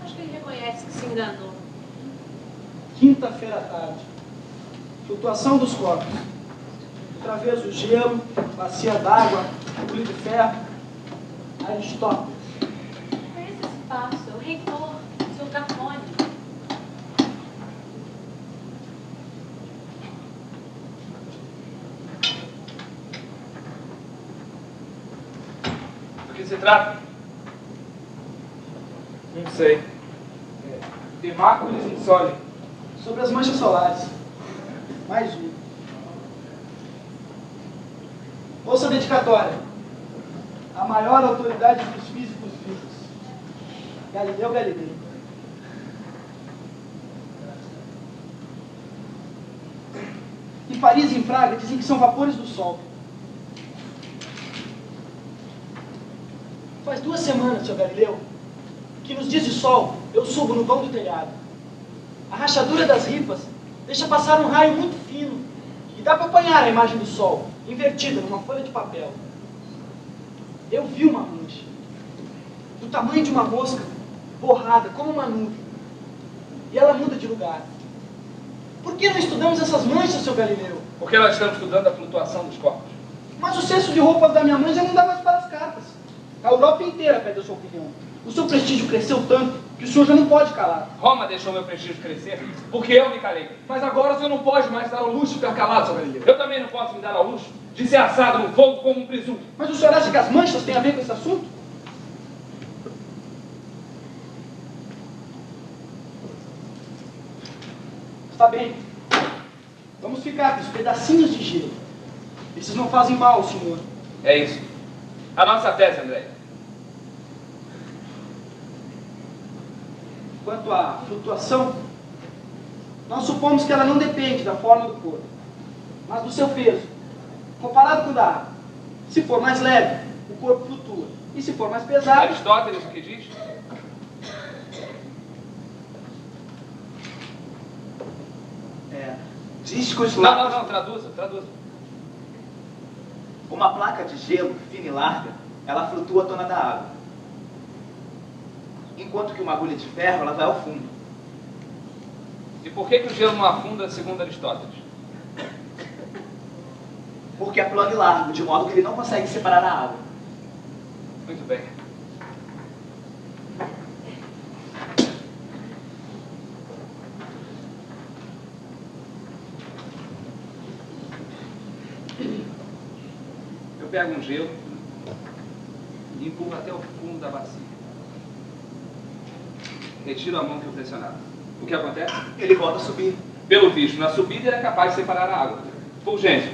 Acho que ele reconhece que se enganou. Quinta-feira à tarde. Flutuação dos corpos. Traveso gelo, bacia d'água, agulha de ferro. Aristóteles. Conhece esse passo, é o reitor, seu Carmone. Do que se trata? Não sei. Demáculis insole. Sobre as manchas solares. Mais um. Ouça a dedicatória. A maior autoridade dos físicos vivos. Galileu Galilei. Em Paris e em Praga dizem que são vapores do Sol. Faz 2 semanas, Sr. Galileu, que nos dias de sol eu subo no vão do telhado. A rachadura das ripas deixa passar um raio muito fino e dá para apanhar a imagem do sol, invertida numa folha de papel. Eu vi uma mancha, do tamanho de uma mosca, borrada como uma nuvem, e ela muda de lugar. Por que não estudamos essas manchas, Sr. Galileu? Porque nós estamos estudando a flutuação dos corpos. Mas o cesto de roupas da minha mãe já não dá mais para as cartas. A Europa inteira pede a sua opinião. O seu prestígio cresceu tanto que o senhor já não pode calar. Roma deixou meu prestígio crescer porque eu me calei. Mas agora o senhor não pode mais dar o luxo de ficar calado, Sr. Galileu. Eu também não posso me dar ao luxo de ser assado no fogo como um presunto. Mas o senhor acha que as manchas têm a ver com esse assunto? Está bem. Vamos ficar com os pedacinhos de gelo. Esses não fazem mal, senhor. É isso. A nossa tese, André. Quanto à flutuação, nós supomos que ela não depende da forma do corpo, mas do seu peso, comparado com o da água. Se for mais leve, o corpo flutua. E se for mais pesado... Aristóteles, o que diz? Discos Não, largos. não, traduza. Uma placa de gelo fina e larga, ela flutua à tona da água. Enquanto que uma agulha de ferro, ela vai ao fundo. E por que o gelo não afunda, segundo Aristóteles? Porque é plano e largo, de modo que ele não consegue separar a água. Muito bem. Eu pego um gelo e empurro até o fundo da bacia. Retiro a mão que eu pressionava. O que acontece? Ele volta a subir. Pelo visto, na subida ele é capaz de separar a água. Fulgêncio.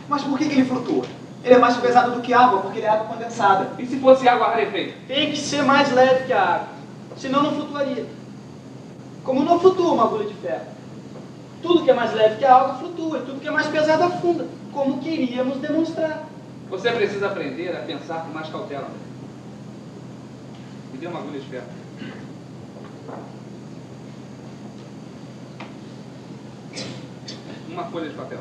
Mas por que ele flutua? Ele é mais pesado do que água, porque ele é água condensada. E se fosse água rarefeita? Tem que ser mais leve que a água, senão não flutuaria. Como não flutua uma agulha de ferro. Tudo que é mais leve que a água flutua, e tudo que é mais pesado afunda, como queríamos demonstrar. Você precisa aprender a pensar com mais cautela. Me dê uma agulha de ferro. Uma folha de papel.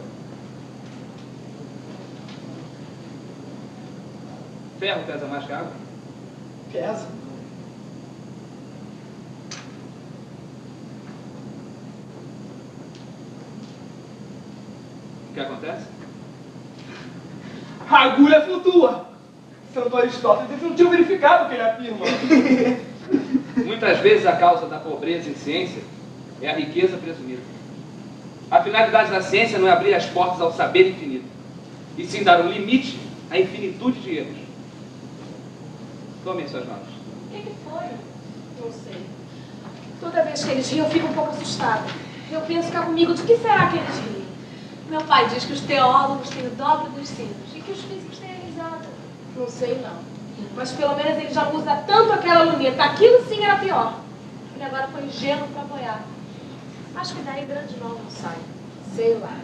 Ferro pesa mais que água? Pesa. O que acontece? A agulha flutua. Santo Aristóteles não tinha verificado o que ele afirma. Muitas vezes a causa da pobreza em ciência é a riqueza presumida. A finalidade da ciência não é abrir as portas ao saber infinito, e sim dar um limite à infinitude de erros. Tomem suas mãos. O que foi? Não sei. Toda vez que eles riem, eu fico um pouco assustada. Eu penso cá comigo, de que será que eles riem? Meu pai diz que os teólogos têm o dobro dos sinos e que os físicos têm a risada. Não sei, não. Mas pelo menos ele já não usa tanto aquela luneta. Aquilo sim era pior. Ele agora põe gelo para apoiar. Acho que daí grande mal não sai. Sei lá.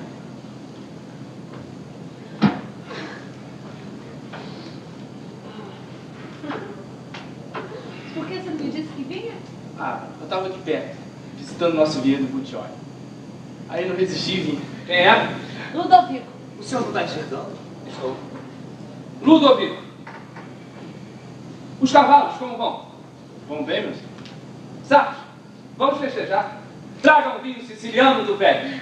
Por que você não me disse que vinha? Ah, eu tava aqui perto, visitando nosso guia Butioli. Aí não resisti e vim. Quem é? Ludovico. O senhor não está enxergando? Estou. Ludovico. Os cavalos, como vão? Vamos bem, meu senhor? Sarto, vamos festejar. Traga um vinho siciliano do velho.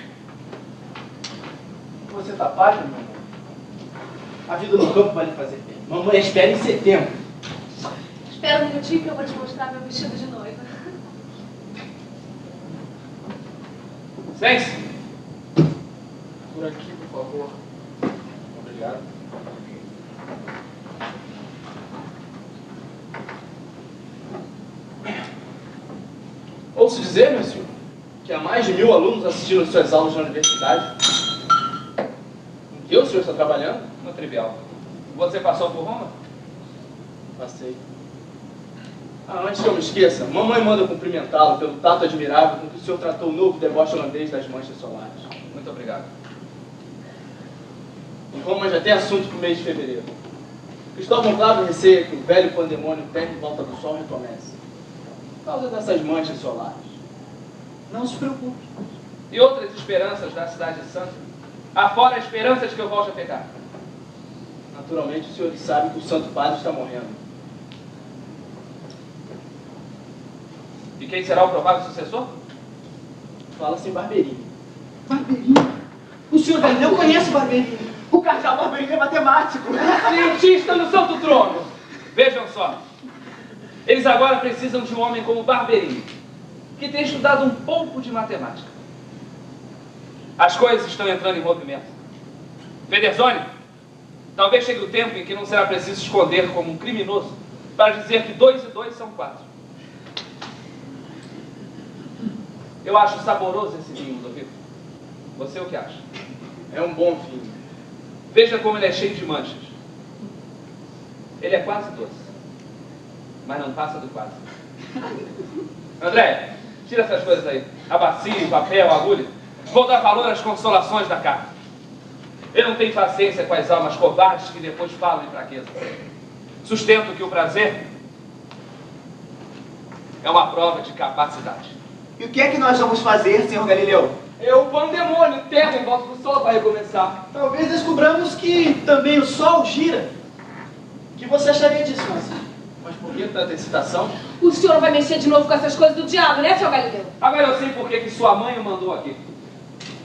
Você tá pálido, meu amor? A vida no campo vai lhe fazer bem. Mamãe espera em setembro. Espera um minutinho que eu vou te mostrar meu vestido de noiva. Sente-se. Por aqui, por favor. Obrigado. dizer, meu senhor, que há mais de 1000 alunos assistindo às suas aulas na universidade? Em que o senhor está trabalhando? No trivial. Você passou por Roma? Passei. Antes que eu me esqueça, mamãe manda cumprimentá-lo pelo tato admirável com que o senhor tratou o novo deboche holandês das manchas solares. Muito obrigado. Em Roma já tem assunto para o mês de fevereiro. Cristóvão Clavo receia que o velho pandemônio terra em volta do sol recomece. Por causa dessas manchas solares. Não se preocupe. E outras esperanças da cidade santa? Afora esperanças que eu volte a pecar. Naturalmente os senhores sabem que o Santo Padre está morrendo. E quem será o provável sucessor? Fala-se em Barberini. Barberini? O senhor Galileu conhece Barberini? O cardeal Barberini é matemático. Cientista no santo trono. Vejam só. Eles agora precisam de um homem como Barberini, que tem estudado um pouco de matemática. As coisas estão entrando em movimento. Federzoni, talvez chegue o tempo em que não será preciso esconder como um criminoso para dizer que 2 e 2 são 4. Eu acho saboroso esse vinho, Ludovico. Você o que acha? É um bom vinho. Veja como ele é cheio de manchas. Ele é quase doce, mas não passa do quase. André, tira essas coisas aí. A bacia, o papel, a agulha. Vou dar valor às consolações da carta. Eu não tenho paciência com as almas covardes que depois falam em fraqueza. Sustento que o prazer é uma prova de capacidade. E o que é que nós vamos fazer, senhor Galileu? É o pandemônio, terra em volta do sol para recomeçar. Talvez descobramos que também o Sol gira. O que você acharia disso, Márcia? Mas por que tanta excitação? O senhor vai mexer de novo com essas coisas do diabo, né, seu Galileu? Agora eu sei por que sua mãe o mandou aqui.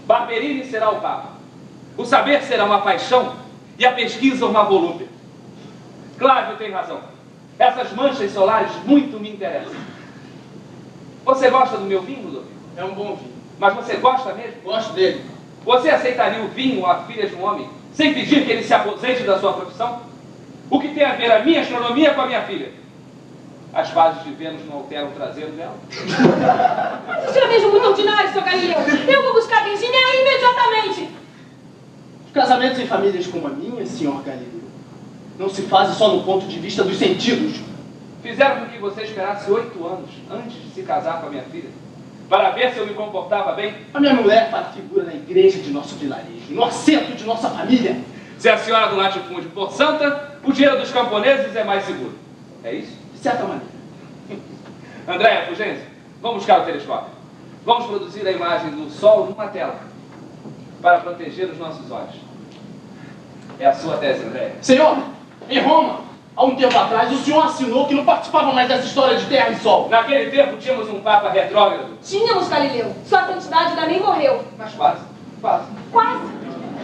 Barberini será o Papa. O saber será uma paixão e a pesquisa uma volúpia. Clávio tem razão. Essas manchas solares muito me interessam. Você gosta do meu vinho, Ludovico? É um bom vinho. Mas você gosta mesmo? Gosto dele. Você aceitaria o vinho ou a filha de um homem sem pedir que ele se aposente da sua profissão? O que tem a ver a minha astronomia com a minha filha? As fases de Vênus não alteram o traseiro dela? O senhor é mesmo muito ordinário, seu Galileu. Eu vou buscar a Virgínia imediatamente. Os casamentos em famílias como a minha, senhor Galileu, não se fazem só no ponto de vista dos sentidos. Fizeram com que você esperasse 8 anos antes de se casar com a minha filha, para ver se eu me comportava bem. A minha mulher faz figura na igreja de nosso vilarejo, no assento de nossa família. Se a senhora do latifúndio for santa, o dinheiro dos camponeses é mais seguro. É isso? De certa maneira. Andréia, Fulgêncio, vamos buscar o telescópio. Vamos produzir a imagem do Sol numa tela, para proteger os nossos olhos. É a sua tese, Andréia. Senhor, em Roma, há um tempo atrás, o senhor assinou que não participava mais dessa história de terra e sol. Naquele tempo tínhamos um Papa retrógrado. Tínhamos, Galileu. Sua santidade ainda nem morreu. Mas quase, quase. Quase.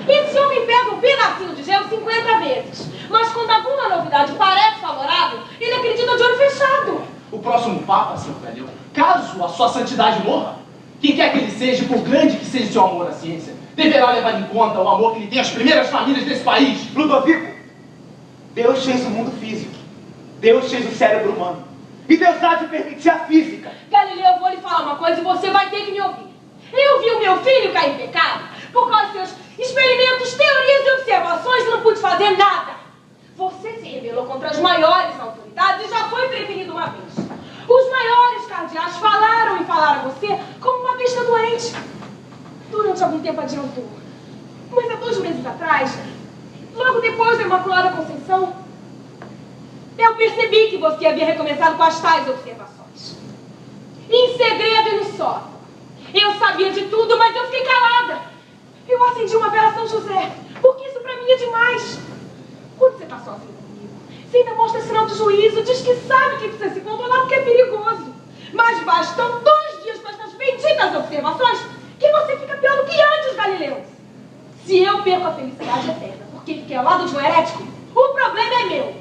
Esse homem pega um pedacinho de gelo 50 vezes. Mas quando alguma novidade parece favorável, ele acredita de olho fechado. O próximo Papa, senhor Galileu, caso a sua santidade morra, quem quer que ele seja, por grande que seja o seu amor à ciência, deverá levar em conta o amor que ele tem às primeiras famílias desse país. Ludovico, Deus fez o mundo físico. Deus fez o cérebro humano. E Deus há de permitir a física. Galileu, eu vou lhe falar uma coisa e você vai ter que me ouvir. Eu vi o meu filho cair em pecado por causa dos seus experimentos, teorias e observações e não pude fazer nada. Você se rebelou contra as maiores autoridades e já foi prevenido uma vez. Os maiores cardeais falaram e falaram a você como uma besta doente. Durante algum tempo adiantou. Mas há 2 meses atrás, logo depois da Imaculada Conceição, eu percebi que você havia recomeçado com as tais observações. Em segredo e no sótão. Eu sabia de tudo, mas eu fiquei calada. Eu acendi uma vela São José, porque isso pra mim é demais. Quando você tá sozinho comigo, você ainda mostra sinal de juízo, diz que sabe que precisa se controlar porque é perigoso. Mas bastam 2 dias com essas benditas observações que você fica pior do que antes, Galileu. Se eu perco a felicidade eterna porque fiquei ao lado de um herético, o problema é meu.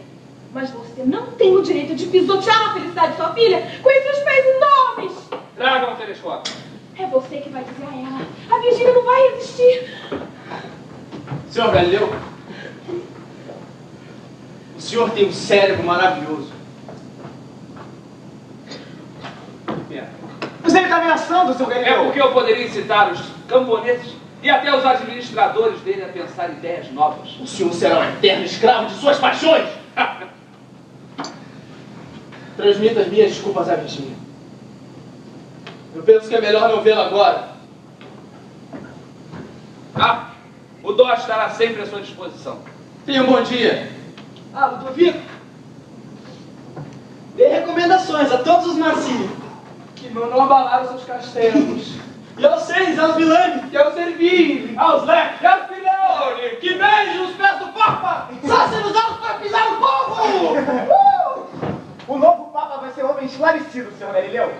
Mas você não tem o direito de pisotear a felicidade de sua filha com esses pés enormes. Tragam o telescópio. É você que vai dizer a ela. A Virgínia não vai resistir. Senhor Galileu, o senhor tem um cérebro maravilhoso. Que pena. Mas ele está ameaçando passando, seu É Galileu? porque eu poderia incitar os camponeses e até os administradores dele a pensar ideias novas. O senhor será um eterno escravo de suas paixões. Transmita as minhas desculpas à Virgínia. Eu penso que é melhor não vê-la agora. Ah, o Dó estará sempre à sua disposição. Tenha um bom dia. Ah, Ludovico, dê recomendações a todos os Marcini que não abalaram seus castelos. E aos seis, aos Milani, que eu servi, aos Leque, e aos Filhone, que beijam os pés do Papa! Só se nos altos para pisar o povo! O novo Papa vai ser homem esclarecido, senhor Galileu.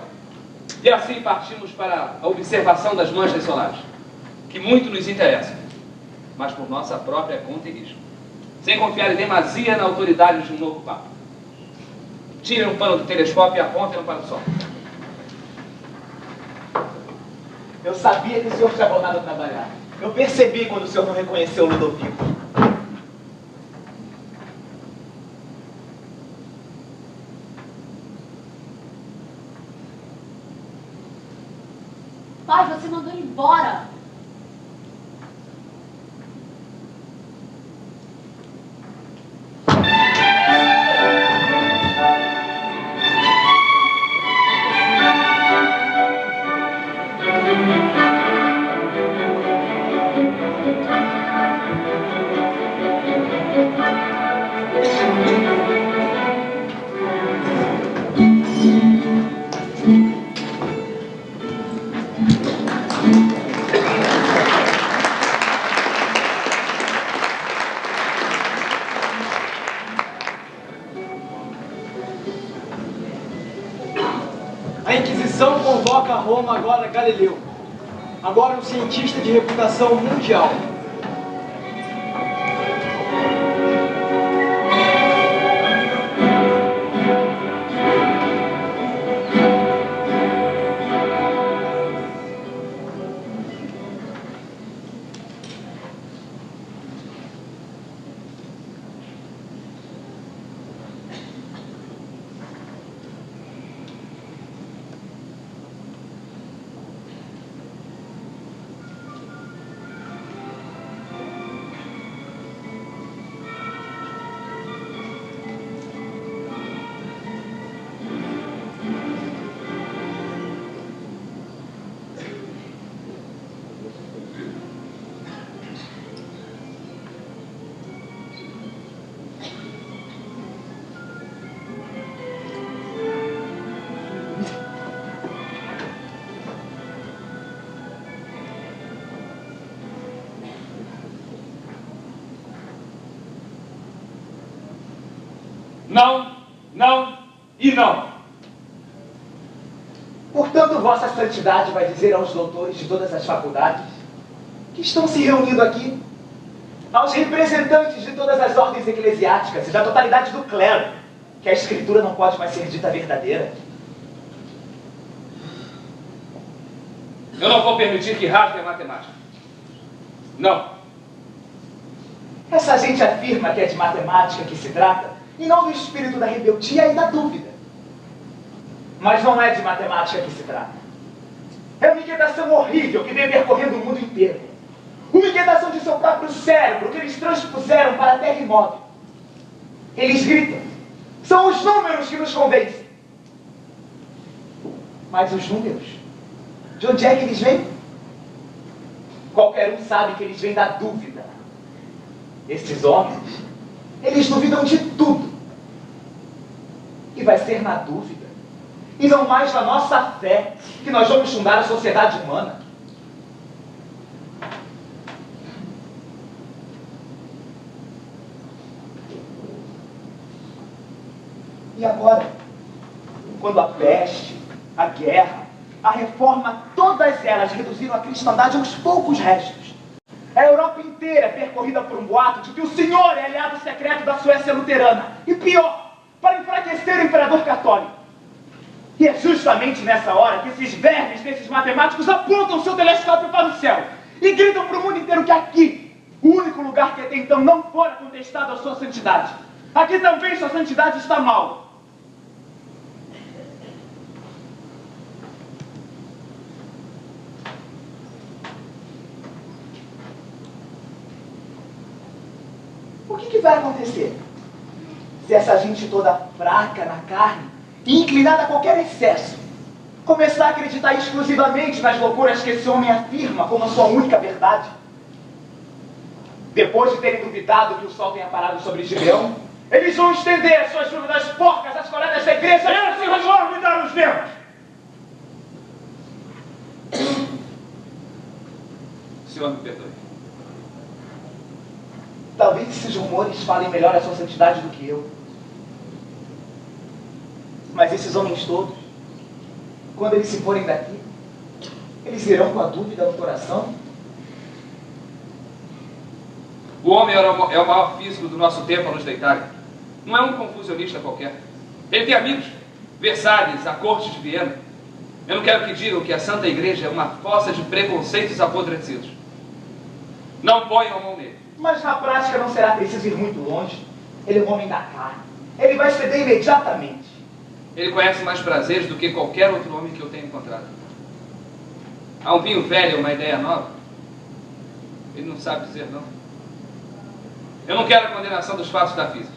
E assim partimos para a observação das manchas solares, que muito nos interessam, mas por nossa própria conta e risco, sem confiar em demasia na autoridade de um novo Papa. Tirem um pano do telescópio e apontem-no para o Sol. Eu sabia que o senhor tinha voltado a trabalhar. Eu percebi quando o senhor não reconheceu o Ludovico. Pai, você mandou ele embora. A Inquisição convoca a Roma agora Galileu, agora um cientista de reputação mundial. Não, não e não. Portanto, Vossa Santidade vai dizer aos doutores de todas as faculdades que estão se reunindo aqui, aos representantes de todas as ordens eclesiásticas e da totalidade do clero, que a Escritura não pode mais ser dita verdadeira. Eu não vou permitir que rasgue a matemática. Não. Essa gente afirma que é de matemática que se trata, e não do espírito da rebeldia e da dúvida. Mas não é de matemática que se trata. É uma inquietação horrível que vem percorrendo o mundo inteiro. Uma inquietação de seu próprio cérebro que eles transpuseram para a terra imóvel. Eles gritam. São os números que nos convencem. Mas os números, de onde é que eles vêm? Qualquer um sabe que eles vêm da dúvida. Esses homens, eles duvidam de tudo. E vai ser na dúvida, e não mais na nossa fé, que nós vamos fundar a sociedade humana. E agora, quando a peste, a guerra, a reforma, todas elas reduziram a cristandade a uns poucos restos, a Europa inteira é percorrida por um boato de que o Senhor é aliado secreto da Suécia luterana. E pior, para enfraquecer o imperador católico. E é justamente nessa hora que esses vermes, desses matemáticos, apontam seu telescópio para o céu e gritam para o mundo inteiro que aqui, o único lugar que até então não fora contestado a sua santidade, aqui também sua santidade está mal. O que vai acontecer? Se essa gente toda fraca na carne e inclinada a qualquer excesso começar a acreditar exclusivamente nas loucuras que esse homem afirma como a sua única verdade, depois de terem duvidado que o sol tenha parado sobre Gibeão, eles vão estender as suas dúvidas porcas às colegas da igreja. Esse relógio me dá os dedos! O senhor me perdoe. Talvez esses rumores falem melhor a sua santidade do que eu. Mas esses homens todos, quando eles se forem daqui, eles irão com a dúvida no coração. O homem é o maior físico do nosso tempo a nos deitar. Não é um confusionista qualquer. Ele tem amigos, Versalhes, a corte de Viena. Eu não quero que digam que a Santa Igreja é uma fossa de preconceitos apodrecidos. Não ponham a mão nele. Mas na prática não será preciso ir muito longe. Ele é um homem da carne. Ele vai ceder imediatamente. Ele conhece mais prazeres do que qualquer outro homem que eu tenha encontrado. Há um vinho velho, uma ideia nova. Ele não sabe dizer não. Eu não quero a condenação dos fatos da física.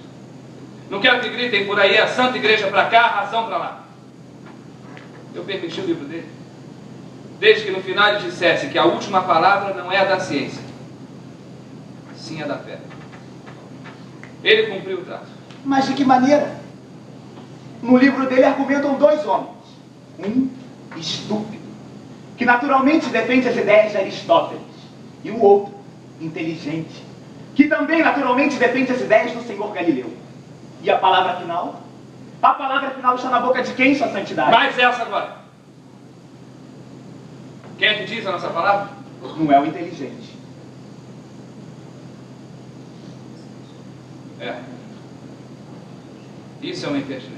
Não quero que gritem por aí a Santa Igreja para cá, a razão para lá. Eu permiti o livro dele, desde que no final ele dissesse que a última palavra não é a da ciência, sim a da fé. Ele cumpriu o trato. Mas de que maneira? No livro dele argumentam dois homens. Um estúpido, que naturalmente defende as ideias de Aristóteles. E o outro, inteligente, que também naturalmente defende as ideias do Senhor Galileu. E a palavra final? A palavra final está na boca de quem, sua santidade? Mais essa agora. Quem é que diz a nossa palavra? Não é o inteligente. É. Isso é uma impertinência.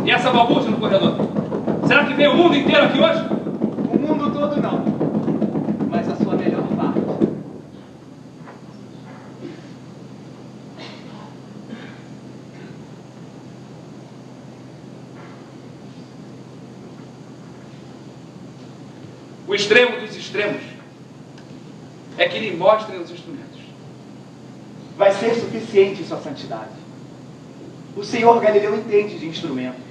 E essa balbúrdia no corredor? Será que veio o mundo inteiro aqui hoje? O mundo todo não. Mas a sua melhor parte. O extremo dos extremos é que lhe mostrem os instrumentos. Vai ser suficiente, sua santidade. O senhor Galileu entende de instrumentos.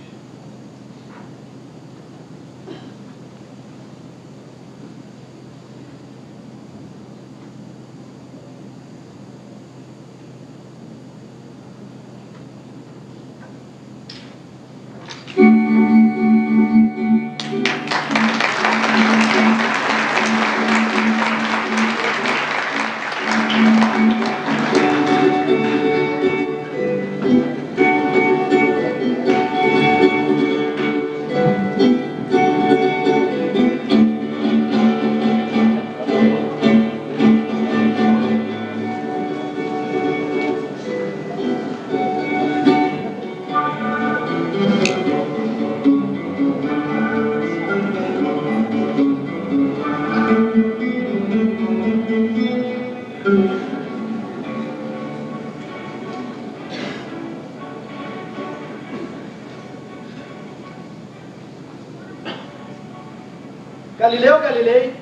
Galileu Galilei,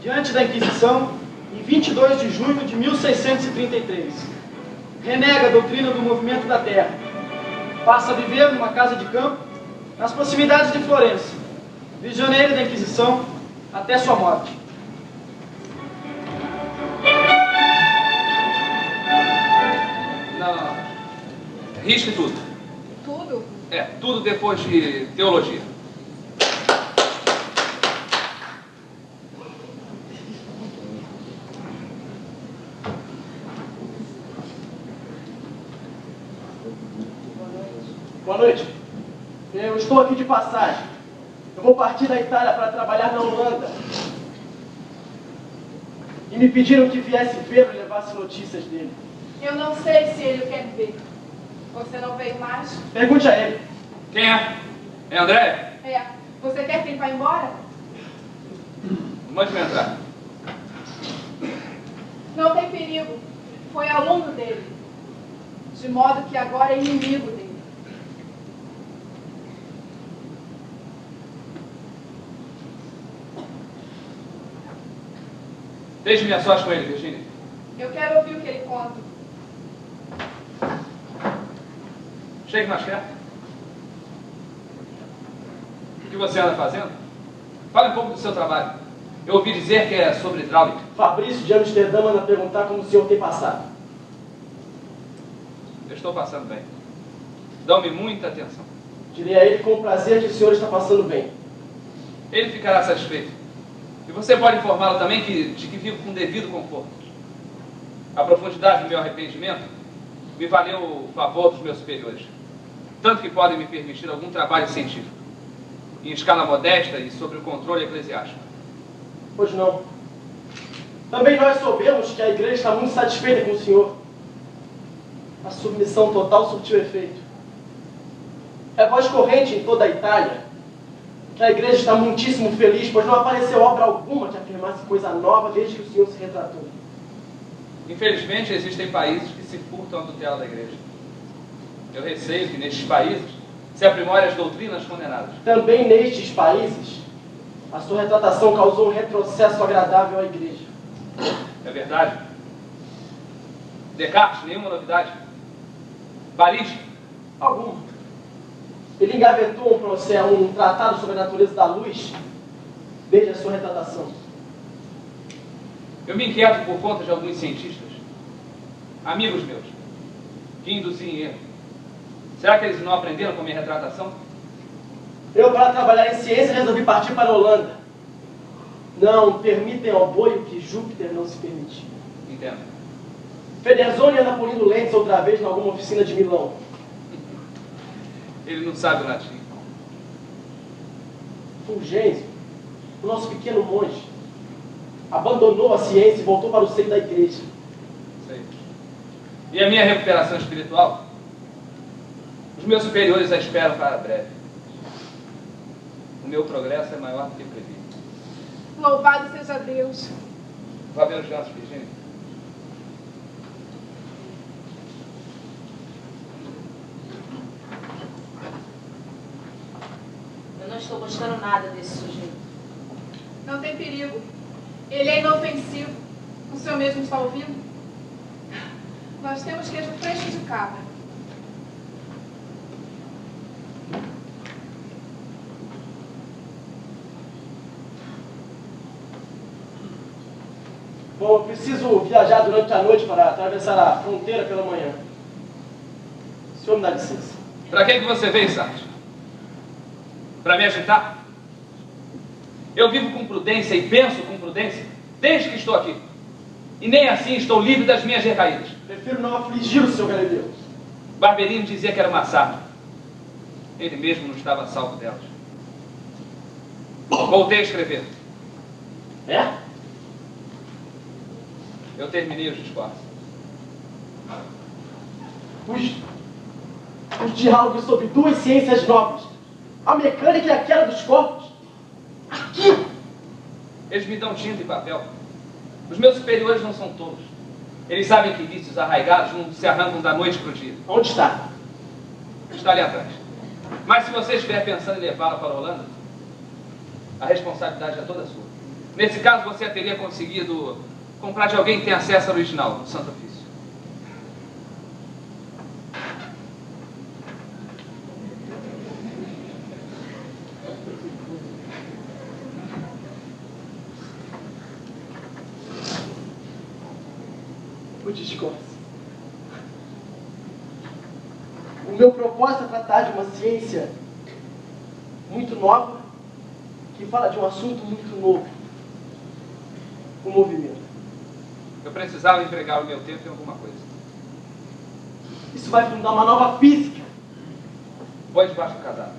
diante da Inquisição, em 22 de junho de 1633, renega a doutrina do movimento da Terra, passa a viver numa casa de campo, nas proximidades de Florença, prisioneiro da Inquisição, até sua morte. Não. Risque tudo. Tudo? É, tudo depois de teologia. Boa noite. Eu estou aqui de passagem. Eu vou partir da Itália para trabalhar na Holanda. E me pediram que viesse vê-lo e levasse notícias dele. Eu não sei se ele quer ver. Você não veio mais? Pergunte a ele. Quem é? É André? É. Você quer que ele vá embora? Mande-me entrar. Não tem perigo. Foi aluno dele. De modo que agora é inimigo dele. Deixe-me a sós com ele, Virginia. Eu quero ouvir o que ele conta. Chegue mais perto. O que você anda fazendo? Fale um pouco do seu trabalho. Eu ouvi dizer que é sobre hidráulica. Fabrício de Amsterdã manda perguntar como o senhor tem passado. Eu estou passando bem. Dão-me muita atenção. Direi a ele com prazer que o senhor está passando bem. Ele ficará satisfeito. E você pode informá-lo também de que vivo com devido conforto. A profundidade do meu arrependimento me valeu o favor dos meus superiores. Tanto que podem me permitir algum trabalho científico, em escala modesta e sob o controle eclesiástico. Pois não. Também nós soubemos que a igreja está muito satisfeita com o senhor. A submissão total surtiu efeito. É voz corrente em toda a Itália que a igreja está muitíssimo feliz, pois não apareceu obra alguma que afirmasse coisa nova desde que o senhor se retratou. Infelizmente, existem países que se furtam à tutela da igreja. Eu receio que nestes países se aprimorem as doutrinas condenadas. Também nestes países, a sua retratação causou um retrocesso agradável à igreja. É verdade. Descartes, nenhuma novidade. Paris, Alguma. Ele engavetou um tratado sobre a natureza da luz desde a sua retratação. eu me inquieto por conta de alguns cientistas, amigos meus, que induzi em erro. Será que eles não aprenderam com a minha retratação? Eu, para trabalhar em ciência, resolvi partir para a Holanda. Não permitem ao boi o que Júpiter não se permitiu. Entendo. Federzoni anda polindo lentes outra vez em alguma oficina de Milão. Ele não sabe o latim. Fulgêncio, o nosso pequeno monge, abandonou a ciência e voltou para o seio da igreja. Sei. E a minha recuperação espiritual? Os meus superiores a esperam para breve. O meu progresso é maior do que previsto. Louvado seja Deus. Vá ver os gansos, Virginia. Eu não estou gostando nada desse sujeito. Não tem perigo. Ele é inofensivo. O senhor mesmo está ouvindo? Nós temos queijo fresco de cabra. Bom, eu preciso viajar durante a noite para atravessar a fronteira pela manhã. O senhor me dá licença. Para que você veio, Sartre? Para me agitar? Eu vivo com prudência e penso com prudência desde que estou aqui. E nem assim estou livre das minhas recaídas. Prefiro não afligir o senhor Galileu. Barberino dizia que era uma sarna. Ele mesmo não estava a salvo delas. Voltei a escrever. É? Eu terminei os discursos. Os diálogos sobre duas ciências nobres. A mecânica e a queda dos corpos. Aqui! Eles me dão tinta e papel. Os meus superiores não são tolos. Eles sabem que vícios arraigados não se arrancam da noite para o dia. Onde está? Está ali atrás. Mas se você estiver pensando em levá-la para a Holanda, a responsabilidade é toda sua. Nesse caso, você teria conseguido comprar de alguém que tem acesso ao original, do Santo Ofício. O discurso. O meu propósito é tratar de uma ciência muito nova que fala de um assunto muito novo. O movimento. Eu precisava empregar o meu tempo em alguma coisa. Isso vai fundar uma nova física. Põe debaixo do casaco.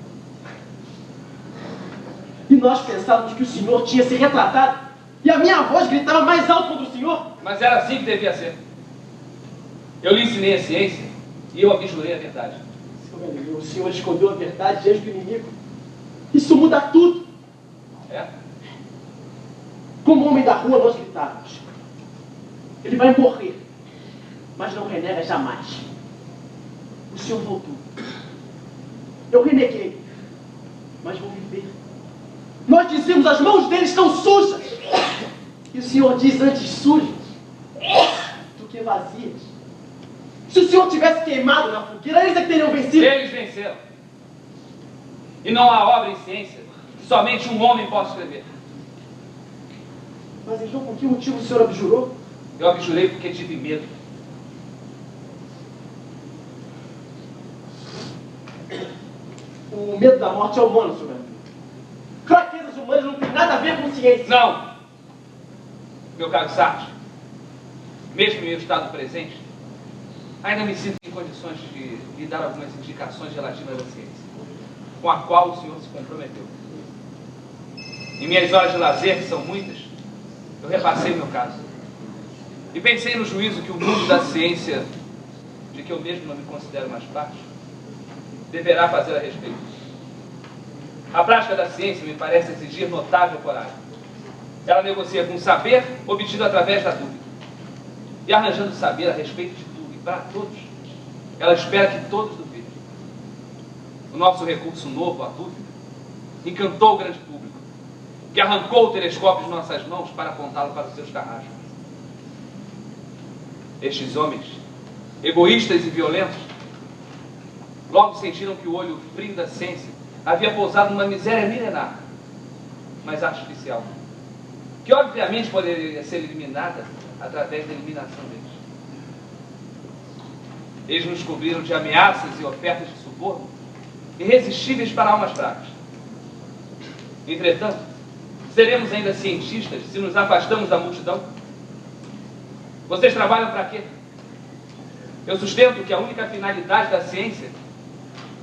E nós pensávamos que o senhor tinha se retratado. E a minha voz gritava mais alto contra o senhor. Mas era assim que devia ser. Eu lhe ensinei a ciência e eu abjurei a verdade. Seu Galileu, o senhor escondeu a verdade diante do inimigo. Isso muda tudo. É? Como homem da rua, nós gritávamos. Ele vai morrer, mas não renega jamais. O senhor voltou. Eu reneguei, mas vou viver. Nós dizíamos, as mãos dele estão sujas. E o senhor diz antes sujas do que vazias. Se o senhor tivesse queimado na fogueira, eles é que teriam vencido. Eles venceram. E não há obra em ciência que somente um homem pode escrever. Mas então por que motivo o senhor abjurou? Eu abjurei porque tive medo. O medo da morte é humano, senhor Galinho. Fraquezas humanas não tem nada a ver com ciência. Não! Meu caro Sartre, mesmo em meu estado presente, ainda me sinto em condições de lhe dar algumas indicações relativas à ciência, com a qual o senhor se comprometeu. Em minhas horas de lazer, que são muitas, eu repassei o meu caso. E pensei no juízo que o mundo da ciência, de que eu mesmo não me considero mais parte, deverá fazer a respeito. A prática da ciência me parece exigir notável coragem. Ela negocia com o saber obtido através da dúvida. E arranjando saber a respeito de tudo e para todos, ela espera que todos duvidem. O nosso recurso novo, a dúvida, encantou o grande público, que arrancou o telescópio de nossas mãos para apontá-lo para os seus carrascos. Estes homens, egoístas e violentos, logo sentiram que o olho frio da ciência havia pousado numa miséria milenar, mas artificial, que obviamente poderia ser eliminada através da eliminação deles. Eles nos cobriram de ameaças e ofertas de suborno irresistíveis para almas fracas. Entretanto, seremos ainda cientistas se nos afastamos da multidão? Vocês trabalham para quê? Eu sustento que a única finalidade da ciência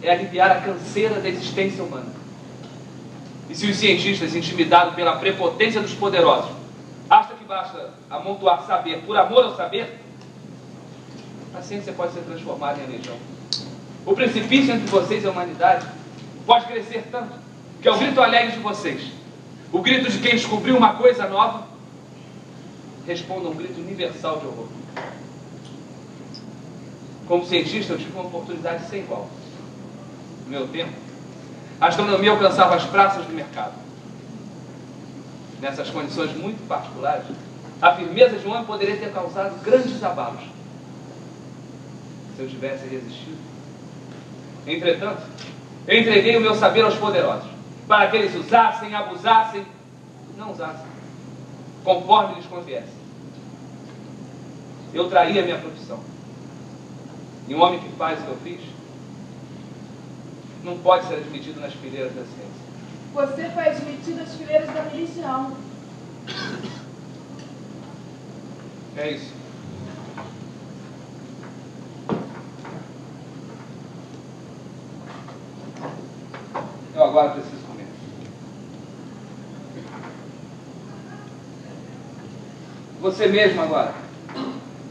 é aliviar a canseira da existência humana. E se os cientistas, intimidados pela prepotência dos poderosos, acham que basta amontoar saber por amor ao saber, a ciência pode ser transformada em legião. O precipício entre vocês e a humanidade pode crescer tanto que é o grito alegre de vocês, o grito de quem descobriu uma coisa nova, responda a um grito universal de horror. Como cientista, eu tive uma oportunidade sem igual. No meu tempo, a astronomia alcançava as praças do mercado. Nessas condições muito particulares, a firmeza de um homem poderia ter causado grandes abalos, se eu tivesse resistido. Entretanto, eu entreguei o meu saber aos poderosos, para que eles usassem, abusassem, não usassem, conforme lhes conviesse. Eu traí a minha profissão. E um homem que faz o que eu fiz não pode ser admitido nas fileiras da ciência. Você foi admitido às fileiras da religião. É isso. Eu agora preciso comer. Você mesmo agora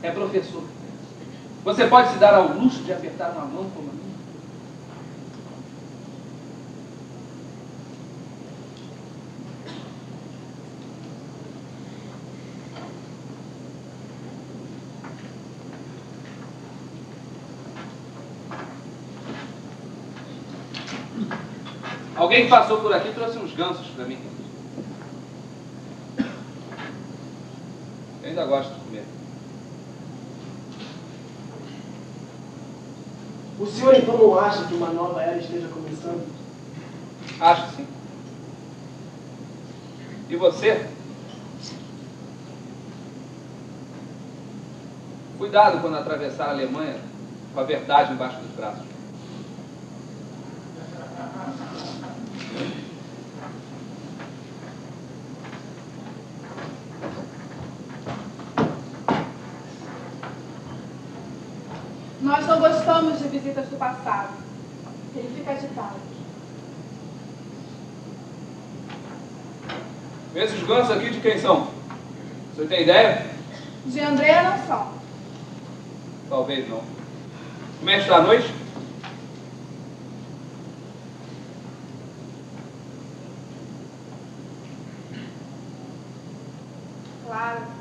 é professor. Você pode se dar ao luxo de apertar uma mão como a minha? Alguém que passou por aqui trouxe uns gansos para mim. Eu ainda gosto de comer. O senhor então não acha que uma nova era esteja começando? Acho sim. E você? Cuidado quando atravessar a Alemanha com a verdade embaixo dos braços. Nós não gostamos de visitas do passado. Ele fica agitado. Esses gansos aqui de quem são? Você tem ideia? De Andréa não são. Talvez não. Mestre da noite? Claro.